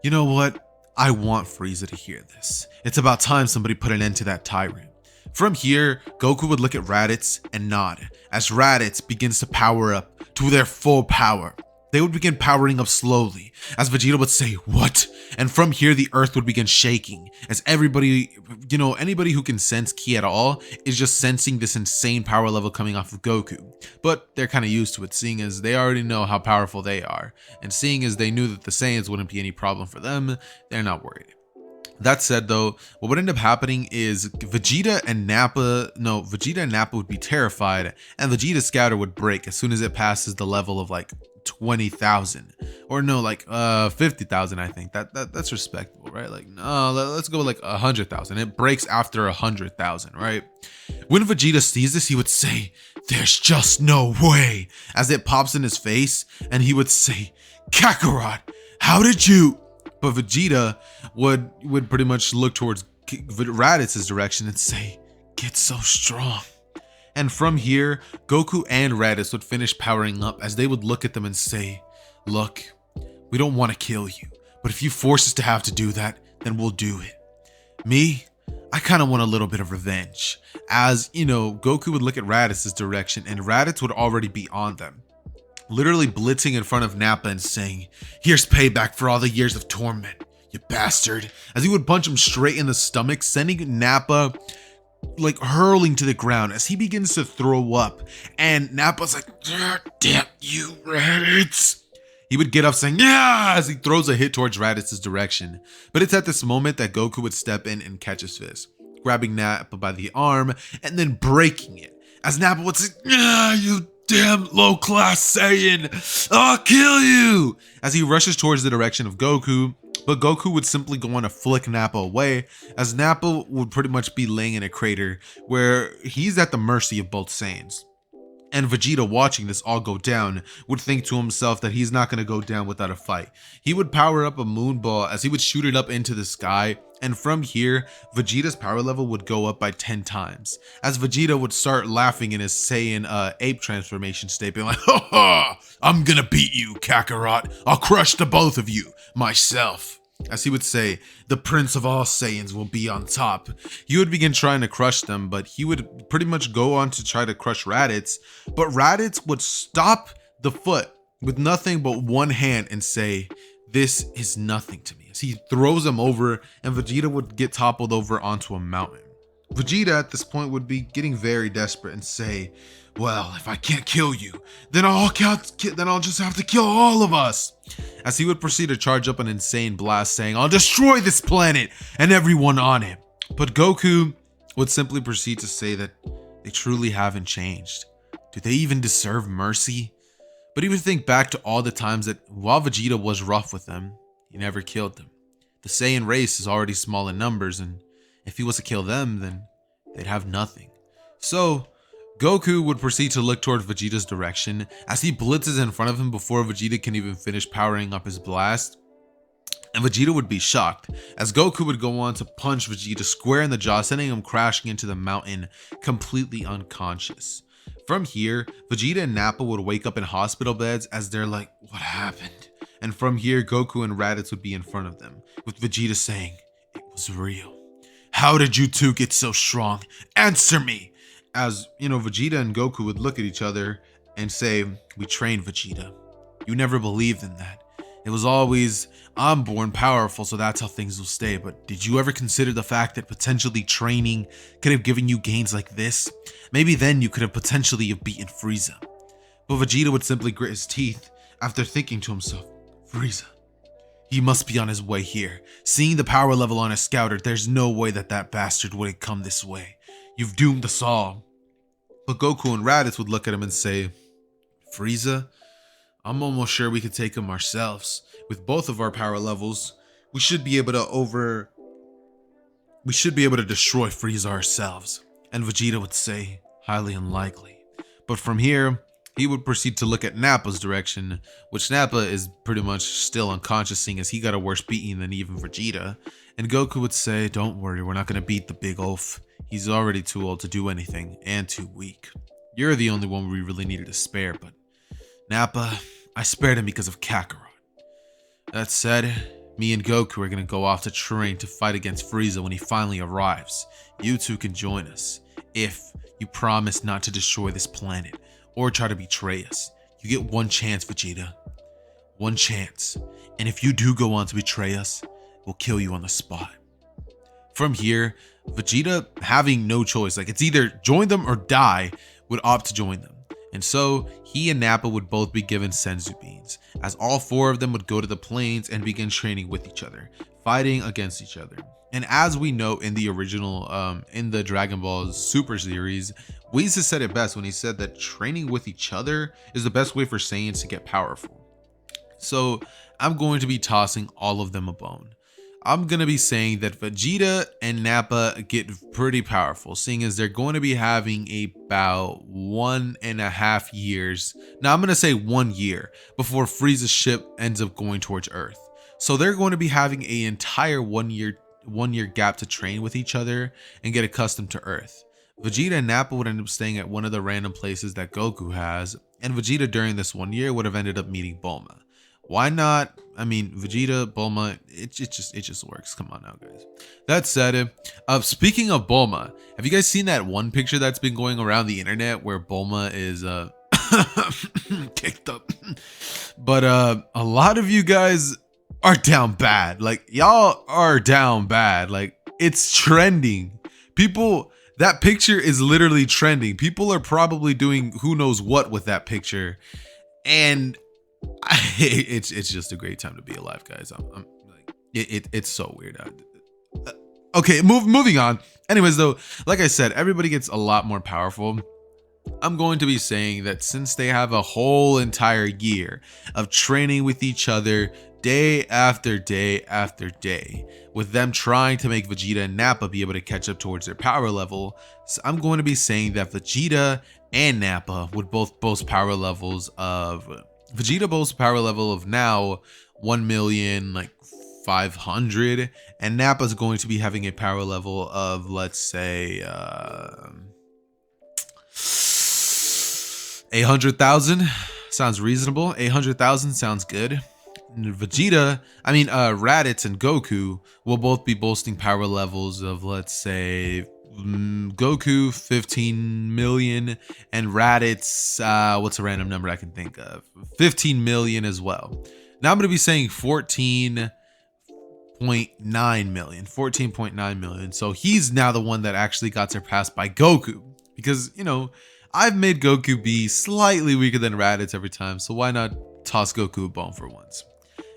"You know what? I want Frieza to hear this. It's about time somebody put an end to that tyrant." From here, Goku would look at Raditz and nod as Raditz begins to power up to their full power. They would begin powering up slowly as Vegeta would say, "What?" And from here, the earth would begin shaking as everybody, anybody who can sense ki at all is just sensing this insane power level coming off of Goku. But they're kind of used to it, seeing as they already know how powerful they are. And seeing as they knew that the Saiyans wouldn't be any problem for them, they're not worried. That said though, what would end up happening is Vegeta and Nappa would be terrified, and Vegeta's scouter would break as soon as it passes the level of like 20,000, or no, like 50,000. I think that's respectable, right? Like, no, let's go like 100,000. It breaks after 100,000, right? When Vegeta sees this, he would say, "There's just no way," as it pops in his face, and he would say, "Kakarot, how did you?" But Vegeta would pretty much look towards Raditz's direction and say, "Get so strong." And from here, Goku and Raditz would finish powering up as they would look at them and say, "Look, we don't want to kill you, but if you force us to have to do that, then we'll do it. Me, I kind of want a little bit of revenge." As, you know, Goku would look at Raditz's direction and Raditz would already be on them, literally blitzing in front of Nappa and saying, "Here's payback for all the years of torment, you bastard," as he would punch him straight in the stomach, sending Nappa like hurling to the ground as he begins to throw up. And Nappa's like, "Damn you, Raditz." He would get up saying, "Yeah," as he throws a hit towards Raditz's direction. But it's at this moment that Goku would step in and catch his fist, grabbing Nappa by the arm and then breaking it. As Nappa would say, "Yeah, you damn low-class Saiyan, I'll kill you," as he rushes towards the direction of Goku. But Goku would simply go on to flick Nappa away, as Nappa would pretty much be laying in a crater where he's at the mercy of both Saiyans. And Vegeta, watching this all go down, would think to himself that he's not going to go down without a fight. He would power up a moon ball as he would shoot it up into the sky, and from here, Vegeta's power level would go up by 10 times, as Vegeta would start laughing in his Saiyan ape transformation state, being like, "Ha ha! I'm gonna beat you, Kakarot. I'll crush the both of you myself." As he would say, "The prince of all Saiyans will be on top." He would begin trying to crush them, but he would pretty much go on to try to crush Raditz, but Raditz would stop the foot with nothing but one hand and say, "This is nothing to me," as he throws him over, and Vegeta would get toppled over onto a mountain. Vegeta at this point would be getting very desperate and say, "Well, if I can't kill you, then I'll just have to kill all of us," as he would proceed to charge up an insane blast saying, "I'll destroy this planet and everyone on it." But Goku would simply proceed to say that they truly haven't changed. Do they even deserve mercy? But he would think back to all the times that while Vegeta was rough with them, he never killed them. The Saiyan race is already small in numbers, and if he was to kill them, then they'd have nothing. So Goku would proceed to look toward Vegeta's direction as he blitzes in front of him before Vegeta can even finish powering up his blast. And Vegeta would be shocked as Goku would go on to punch Vegeta square in the jaw, sending him crashing into the mountain, completely unconscious. From here, Vegeta and Nappa would wake up in hospital beds as they're like, "What happened?" And from here, Goku and Raditz would be in front of them, with Vegeta saying, "It was real. How did you two get so strong? Answer me!" As, you know, Vegeta and Goku would look at each other and say, "We trained, Vegeta. You never believed in that. It was always, I'm born powerful, so that's how things will stay. But did you ever consider the fact that potentially training could have given you gains like this? Maybe then you could have potentially have beaten Frieza." But Vegeta would simply grit his teeth after thinking to himself, "Frieza, he must be on his way here. Seeing the power level on his scouter, there's no way that bastard would come this way. You've doomed us all." But Goku and Raditz would look at him and say, "Frieza, I'm almost sure we could take him ourselves. With both of our power levels, we should be able to destroy Frieza ourselves." And Vegeta would say, "Highly unlikely." But from here, he would proceed to look at Nappa's direction, which Nappa is pretty much still unconscious, seeing as he got a worse beating than even Vegeta. And Goku would say, "Don't worry, we're not going to beat the big oaf. He's already too old to do anything and too weak. You're the only one we really needed to spare, but Nappa, I spared him because of Kakarot. That said, me and Goku are going to go off to train to fight against Frieza when he finally arrives. You two can join us, if you promise not to destroy this planet or try to betray us. You get one chance, Vegeta. One chance. And if you do go on to betray us, we'll kill you on the spot." From here, Vegeta, having no choice, like it's either join them or die, would opt to join them. And so he and Nappa would both be given Senzu beans, as all four of them would go to the plains and begin training with each other, fighting against each other. And as we know in the original, in the Dragon Ball Super series, Whis said it best when he said that training with each other is the best way for Saiyans to get powerful. So I'm going to be tossing all of them a bone. I'm going to be saying that Vegeta and Nappa get pretty powerful, seeing as they're going to be having about 1.5 years. Now I'm going to say 1 year before Frieza's ship ends up going towards Earth. So they're going to be having an entire 1 year gap to train with each other and get accustomed to Earth. Vegeta and Nappa would end up staying at one of the random places that Goku has, and Vegeta during this 1 year would have ended up meeting Bulma. Why not? I mean, Vegeta, Bulma, it just works. Come on now, guys. That said, speaking of Bulma, have you guys seen that one picture that's been going around the internet where Bulma is kicked up? But a lot of you guys are down bad. Like, y'all are down bad. Like, it's trending. People, that picture is literally trending. People are probably doing who knows what with that picture, and it's just a great time to be alive, guys. I'm like, it's so weird. Okay, moving on. Anyways, though, like I said, everybody gets a lot more powerful. I'm going to be saying that since they have a whole entire year of training with each other day after day after day, with them trying to make Vegeta and Nappa be able to catch up towards their power level, so I'm going to be saying that Vegeta and Nappa would both boast power levels of Vegeta boasts a power level of now 1,500,000, and Nappa's going to be having a power level of, let's say, 800,000. Sounds reasonable. 800,000 sounds good. Vegeta, Raditz and Goku will both be boasting power levels of, let's say, Goku 15 million and Raditz, what's a random number I can think of, 15 million as well. Now I'm going to be saying 14.9 million. So he's now the one that actually got surpassed by Goku, because, you know, I've made Goku be slightly weaker than Raditz every time, so why not toss Goku a bone for once?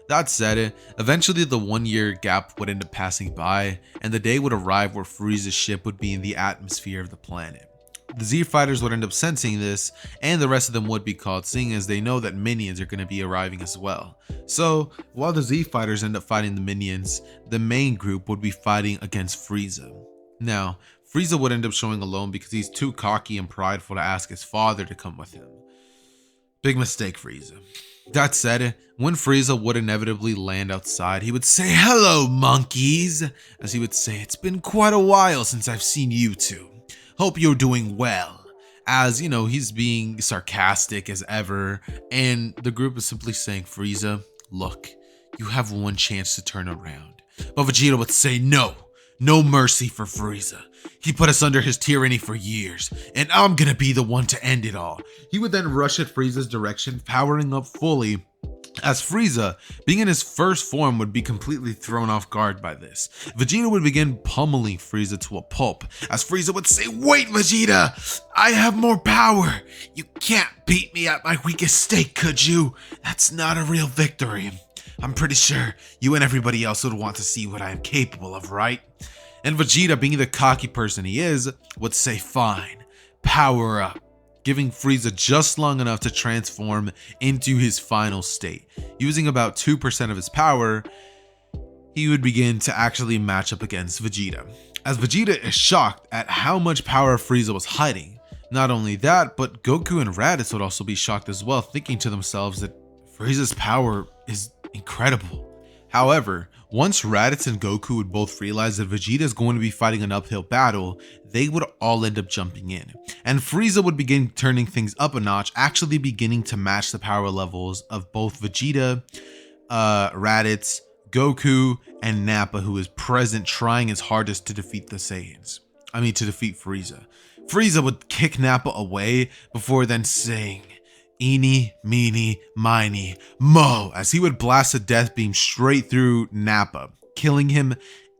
That said, eventually the 1 year gap would end up passing by, and the day would arrive where Frieza's ship would be in the atmosphere of the planet. The Z fighters would end up sensing this, and the rest of them would be called, seeing as they know that minions are going to be arriving as well. So while the Z fighters end up fighting the minions, the main group would be fighting against Frieza. Now, Frieza would end up showing alone because he's too cocky and prideful to ask his father to come with him. Big mistake, Frieza. That said, when Frieza would inevitably land outside, he would say, "Hello, monkeys," as he would say, "It's been quite a while since I've seen you two. Hope you're doing well." As, you know, he's being sarcastic as ever, and the group is simply saying, "Frieza, look, you have one chance to turn around." But Vegeta would say, "No mercy for Frieza. He put us under his tyranny for years, and I'm gonna be the one to end it all." He would then rush at Frieza's direction, powering up fully, as Frieza, being in his first form, would be completely thrown off guard by this. Vegeta would begin pummeling Frieza to a pulp, as Frieza would say, "Wait, Vegeta, I have more power. You can't beat me at my weakest state, could you? That's not a real victory. I'm pretty sure you and everybody else would want to see what I am capable of, right?" And Vegeta, being the cocky person he is, would say, "Fine, power up," giving Frieza just long enough to transform into his final state. Using about 2% of his power, he would begin to actually match up against Vegeta, as Vegeta is shocked at how much power Frieza was hiding. Not only that, but Goku and Raditz would also be shocked as well, thinking to themselves that Frieza's power is incredible. However, once Raditz and Goku would both realize that Vegeta is going to be fighting an uphill battle, they would all end up jumping in, and Frieza would begin turning things up a notch, actually beginning to match the power levels of both Vegeta, Raditz, Goku, and Nappa, who is present trying his hardest to defeat the Saiyans. To defeat Frieza. Frieza would kick Nappa away before then saying, "Eeny, meeny, miny, mo," as he would blast a death beam straight through Nappa, killing him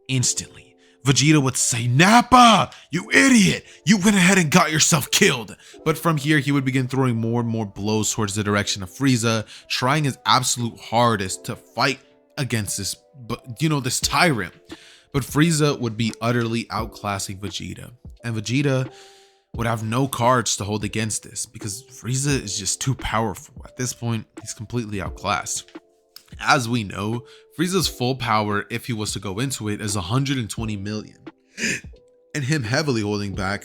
instantly. Vegeta would say, "Nappa, you idiot, you went ahead and got yourself killed." But from here, he would begin throwing more and more blows towards the direction of Frieza, trying his absolute hardest to fight against this tyrant. But Frieza would be utterly outclassing Vegeta, and Vegeta would have no cards to hold against this because Frieza is just too powerful. At this point, he's completely outclassed. As we know, Frieza's full power, if he was to go into it, is 120 million. And him heavily holding back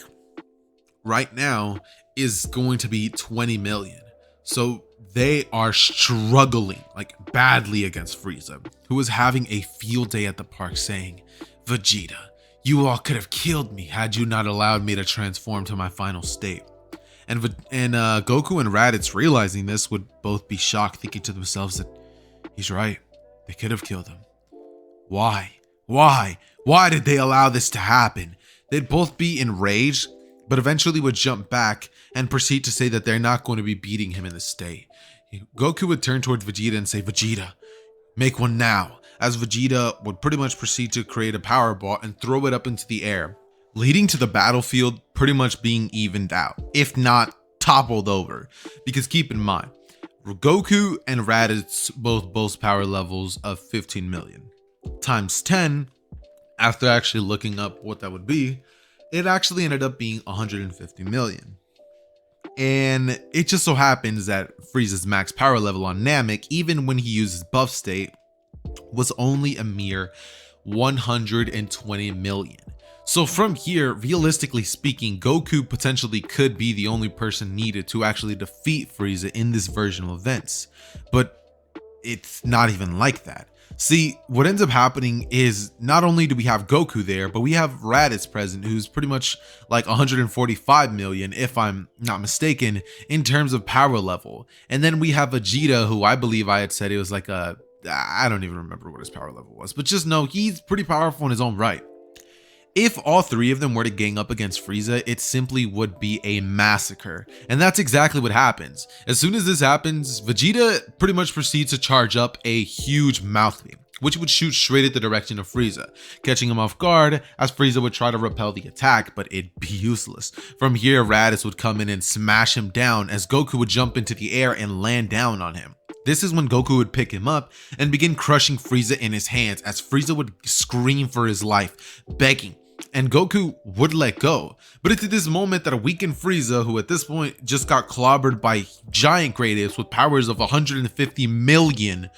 right now is going to be 20 million. So they are struggling like badly against Frieza, who is having a field day at the park saying, "Vegeta, you all could have killed me had you not allowed me to transform to my final state." And Goku and Raditz, realizing this, would both be shocked, thinking to themselves that he's right. They could have killed him. Why? Why did they allow this to happen? They'd both be enraged, but eventually would jump back and proceed to say that they're not going to be beating him in this state. Goku would turn towards Vegeta and say, "Vegeta, make one now," as Vegeta would pretty much proceed to create a power ball and throw it up into the air, leading to the battlefield pretty much being evened out, if not toppled over. Because keep in mind, Goku and Raditz both boast power levels of 15 million. Times 10, after actually looking up what that would be, it actually ended up being 150 million. And it just so happens that Frieza's max power level on Namek, even when he uses buff state, was only a mere 120 million. So from here, realistically speaking, Goku potentially could be the only person needed to actually defeat Frieza in this version of events. But it's not even like that. See, what ends up happening is not only do we have Goku there, but we have Raditz present, who's pretty much like 145 million, if I'm not mistaken, in terms of power level. And then we have Vegeta, who I believe I had said it was like I don't even remember what his power level was, but just know he's pretty powerful in his own right. If all three of them were to gang up against Frieza, it simply would be a massacre. And that's exactly what happens. As soon as this happens, Vegeta pretty much proceeds to charge up a huge mouth beam, which would shoot straight at the direction of Frieza, catching him off guard as Frieza would try to repel the attack, but it'd be useless. From here, Raditz would come in and smash him down as Goku would jump into the air and land down on him. This is when Goku would pick him up and begin crushing Frieza in his hands as Frieza would scream for his life, begging, and Goku would let go. But it's at this moment that a weakened Frieza, who at this point just got clobbered by giant great apes with powers of 150 million,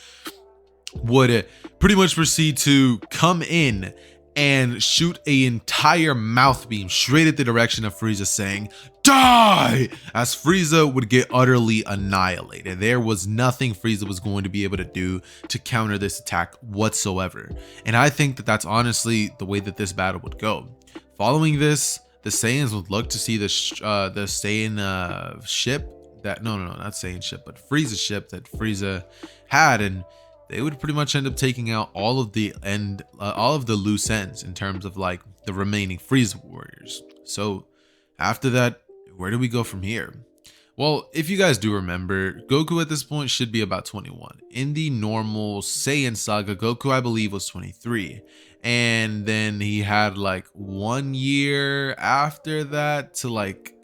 would pretty much proceed to come in and shoot an entire mouth beam straight at the direction of Frieza, saying, "Die!" as Frieza would get utterly annihilated. There was nothing Frieza was going to be able to do to counter this attack whatsoever. And I think that that's honestly the way that this battle would go. Following this, the Saiyans would look to see the Saiyan ship that, no, not Saiyan ship, but Frieza's ship that Frieza had, and they would pretty much end up taking out all of the loose ends in terms of like the remaining Frieza warriors. So after that, where do we go from here? Well, if you guys do remember, Goku at this point should be about 21. In the normal Saiyan saga, Goku, I believe, was 23. And then he had like 1 year after that to like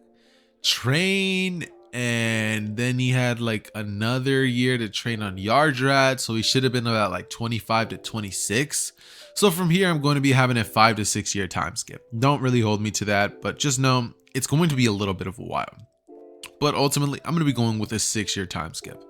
train, and then he had like another year to train on Yardrat, so he should have been about like 25 to 26. So from here, I'm going to be having a 5 to 6 year time skip. Don't really hold me to that, but just know it's going to be a little bit of a while. But ultimately, I'm going to be going with a 6 year time skip.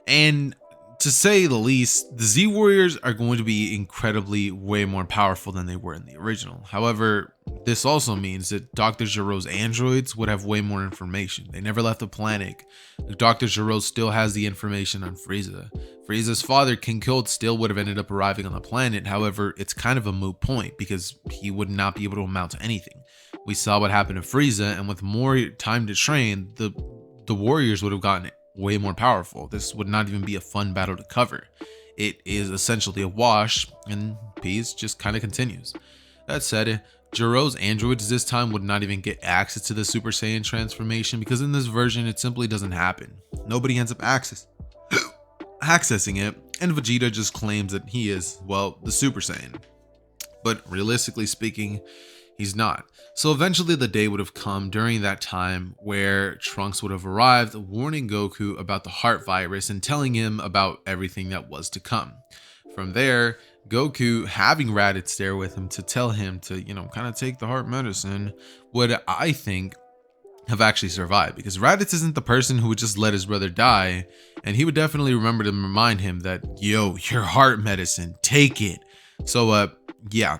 And to say the least, the Z Warriors are going to be incredibly way more powerful than they were in the original. However, this also means that Dr. Gero's androids would have way more information. They never left the planet. Dr. Gero still has the information on Frieza. Frieza's father, King Cold, still would have ended up arriving on the planet. However, it's kind of a moot point because he would not be able to amount to anything. We saw what happened to Frieza, and with more time to train, the Warriors would have gotten way more powerful. This would not even be a fun battle to cover. It is essentially a wash, and peace just kind of continues. That said, Gero's androids this time would not even get access to the Super Saiyan transformation because in this version it simply doesn't happen. Nobody ends up accessing it, and Vegeta just claims that he is, well, the Super Saiyan. But realistically speaking, he's not. So eventually the day would have come during that time where Trunks would have arrived, warning Goku about the heart virus and telling him about everything that was to come. From there, Goku, having Raditz there with him to tell him to, kind of take the heart medicine, would, I think, have actually survived, because Raditz isn't the person who would just let his brother die, and he would definitely remember to remind him that, yo, your heart medicine, take it. So yeah.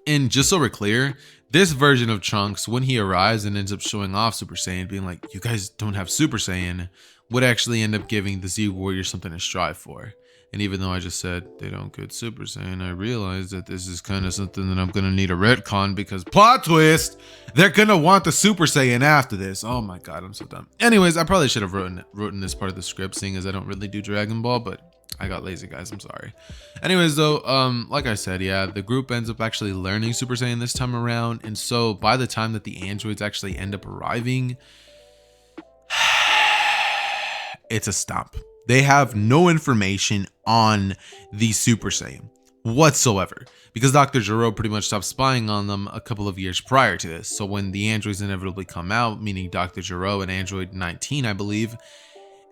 And just so we're clear, this version of Trunks, when he arrives and ends up showing off Super Saiyan, being like, you guys don't have Super Saiyan, would actually end up giving the Z Warriors something to strive for. And even though I just said they don't get Super Saiyan, I realized that this is kind of something that I'm going to need a retcon, because plot twist, they're going to want the Super Saiyan after this. Oh my god, I'm so dumb. Anyways, I probably should have written this part of the script, seeing as I don't really do Dragon Ball, but I got lazy, guys, I'm sorry. Anyways though, like I said, yeah, the group ends up actually learning Super Saiyan this time around, and so by the time that the androids actually end up arriving, it's a stomp. They have no information on the Super Saiyan whatsoever, because Dr. Gero pretty much stopped spying on them a couple of years prior to this. So when the androids inevitably come out, meaning Dr. Gero and Android 19, I believe,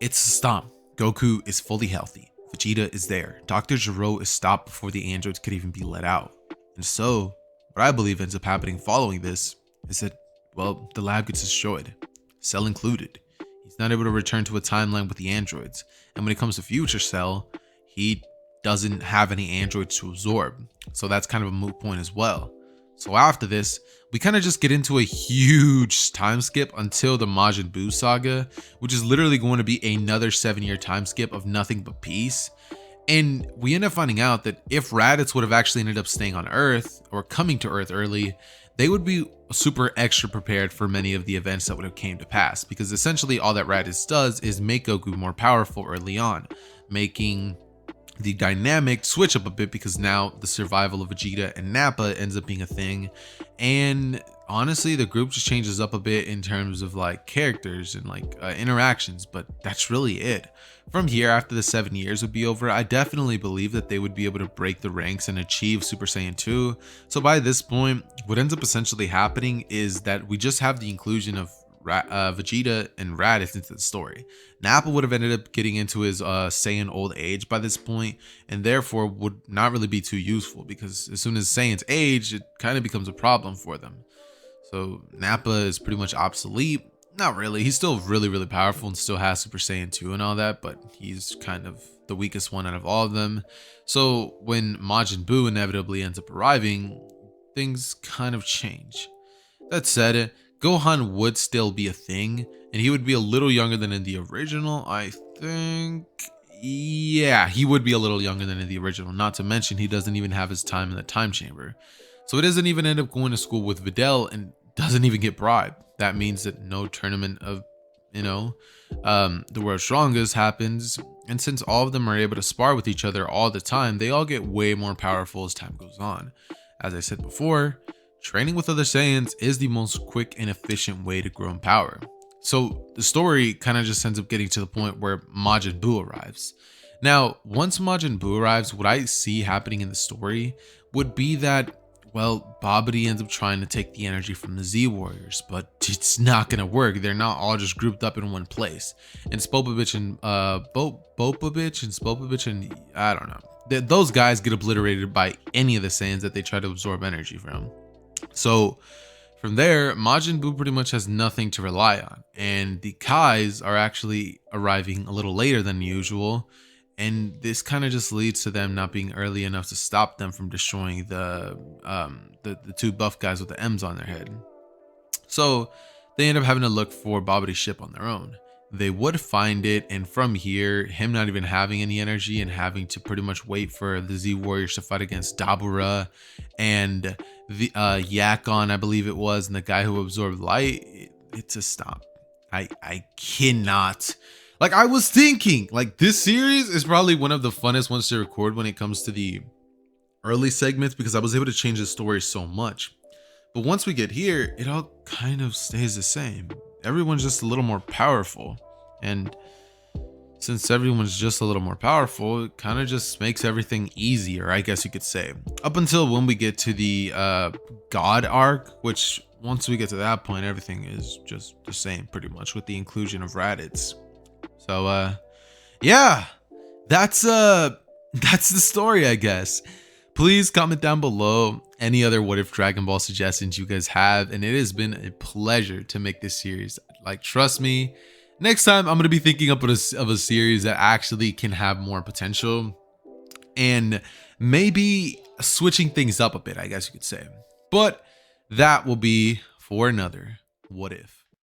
it's a stomp. Goku is fully healthy. Vegeta is there. Dr. Gero is stopped before the androids could even be let out. And so, what I believe ends up happening following this is that, well, the lab gets destroyed, Cell included. He's not able to return to a timeline with the androids. And when it comes to Future Cell, he doesn't have any androids to absorb. So that's kind of a moot point as well. So after this, we kind of just get into a huge time skip until the Majin Buu saga, which is literally going to be another 7-year time skip of nothing but peace. And we end up finding out that if Raditz would have actually ended up staying on Earth or coming to Earth early, they would be super extra prepared for many of the events that would have came to pass, because essentially all that Raditz does is make Goku more powerful early on, making the dynamic switch up a bit, because now the survival of Vegeta and Nappa ends up being a thing. And honestly, the group just changes up a bit in terms of like characters and like interactions, but that's really it. From here, after the 7 years would be over, I definitely believe that they would be able to break the ranks and achieve Super Saiyan 2. So by this point, what ends up essentially happening is that we just have the inclusion of Vegeta and Raditz into the story. Nappa would have ended up getting into his Saiyan old age by this point, and therefore would not really be too useful, because as soon as Saiyans age, it kind of becomes a problem for them. So Nappa is pretty much obsolete. Not really, he's still really powerful and still has Super Saiyan 2 and all that, but he's kind of the weakest one out of all of them. So when Majin Buu inevitably ends up arriving, things kind of change. That said, Gohan would still be a thing, and he would be a little younger than in the original, I think. Yeah, he would be a little younger than in the original, not to mention he doesn't even have his time in the time chamber. So he doesn't even end up going to school with Videl and doesn't even get bribed. That means that no tournament of, the world's strongest happens. And since all of them are able to spar with each other all the time, they all get way more powerful as time goes on. As I said before, training with other Saiyans is the most quick and efficient way to grow in power. So the story kind of just ends up getting to the point where Majin Buu arrives. Now, once Majin Buu arrives, what I see happening in the story would be that, well, Babidi ends up trying to take the energy from the Z Warriors, but it's not going to work. They're not all just grouped up in one place. And Spopovich and Spopovich and I don't know. Those guys get obliterated by any of the Saiyans that they try to absorb energy from. So from there, Majin Buu pretty much has nothing to rely on. And the Kais are actually arriving a little later than usual. And this kind of just leads to them not being early enough to stop them from destroying the two buff guys with the M's on their head. So they end up having to look for Babidi's ship on their own. They would find it, and from here, him not even having any energy and having to pretty much wait for the Z Warriors to fight against Dabura and the Yakon, I believe it was, and the guy who absorbed light, it's a stop. I cannot. Like, I was thinking, like, this series is probably one of the funnest ones to record when it comes to the early segments, because I was able to change the story so much. But once we get here, it all kind of stays the same. Everyone's just a little more powerful. And since everyone's just a little more powerful, it kind of just makes everything easier, I guess you could say. Up until when we get to the God arc, which once we get to that point, everything is just the same pretty much, with the inclusion of Raditz. So yeah, that's the story, I guess. Please comment down below any other what if Dragon Ball suggestions you guys have, and it has been a pleasure to make this series. Like, trust me, next time I'm going to be thinking up of a series that actually can have more potential and maybe switching things up a bit, I guess you could say. But that will be for another what if.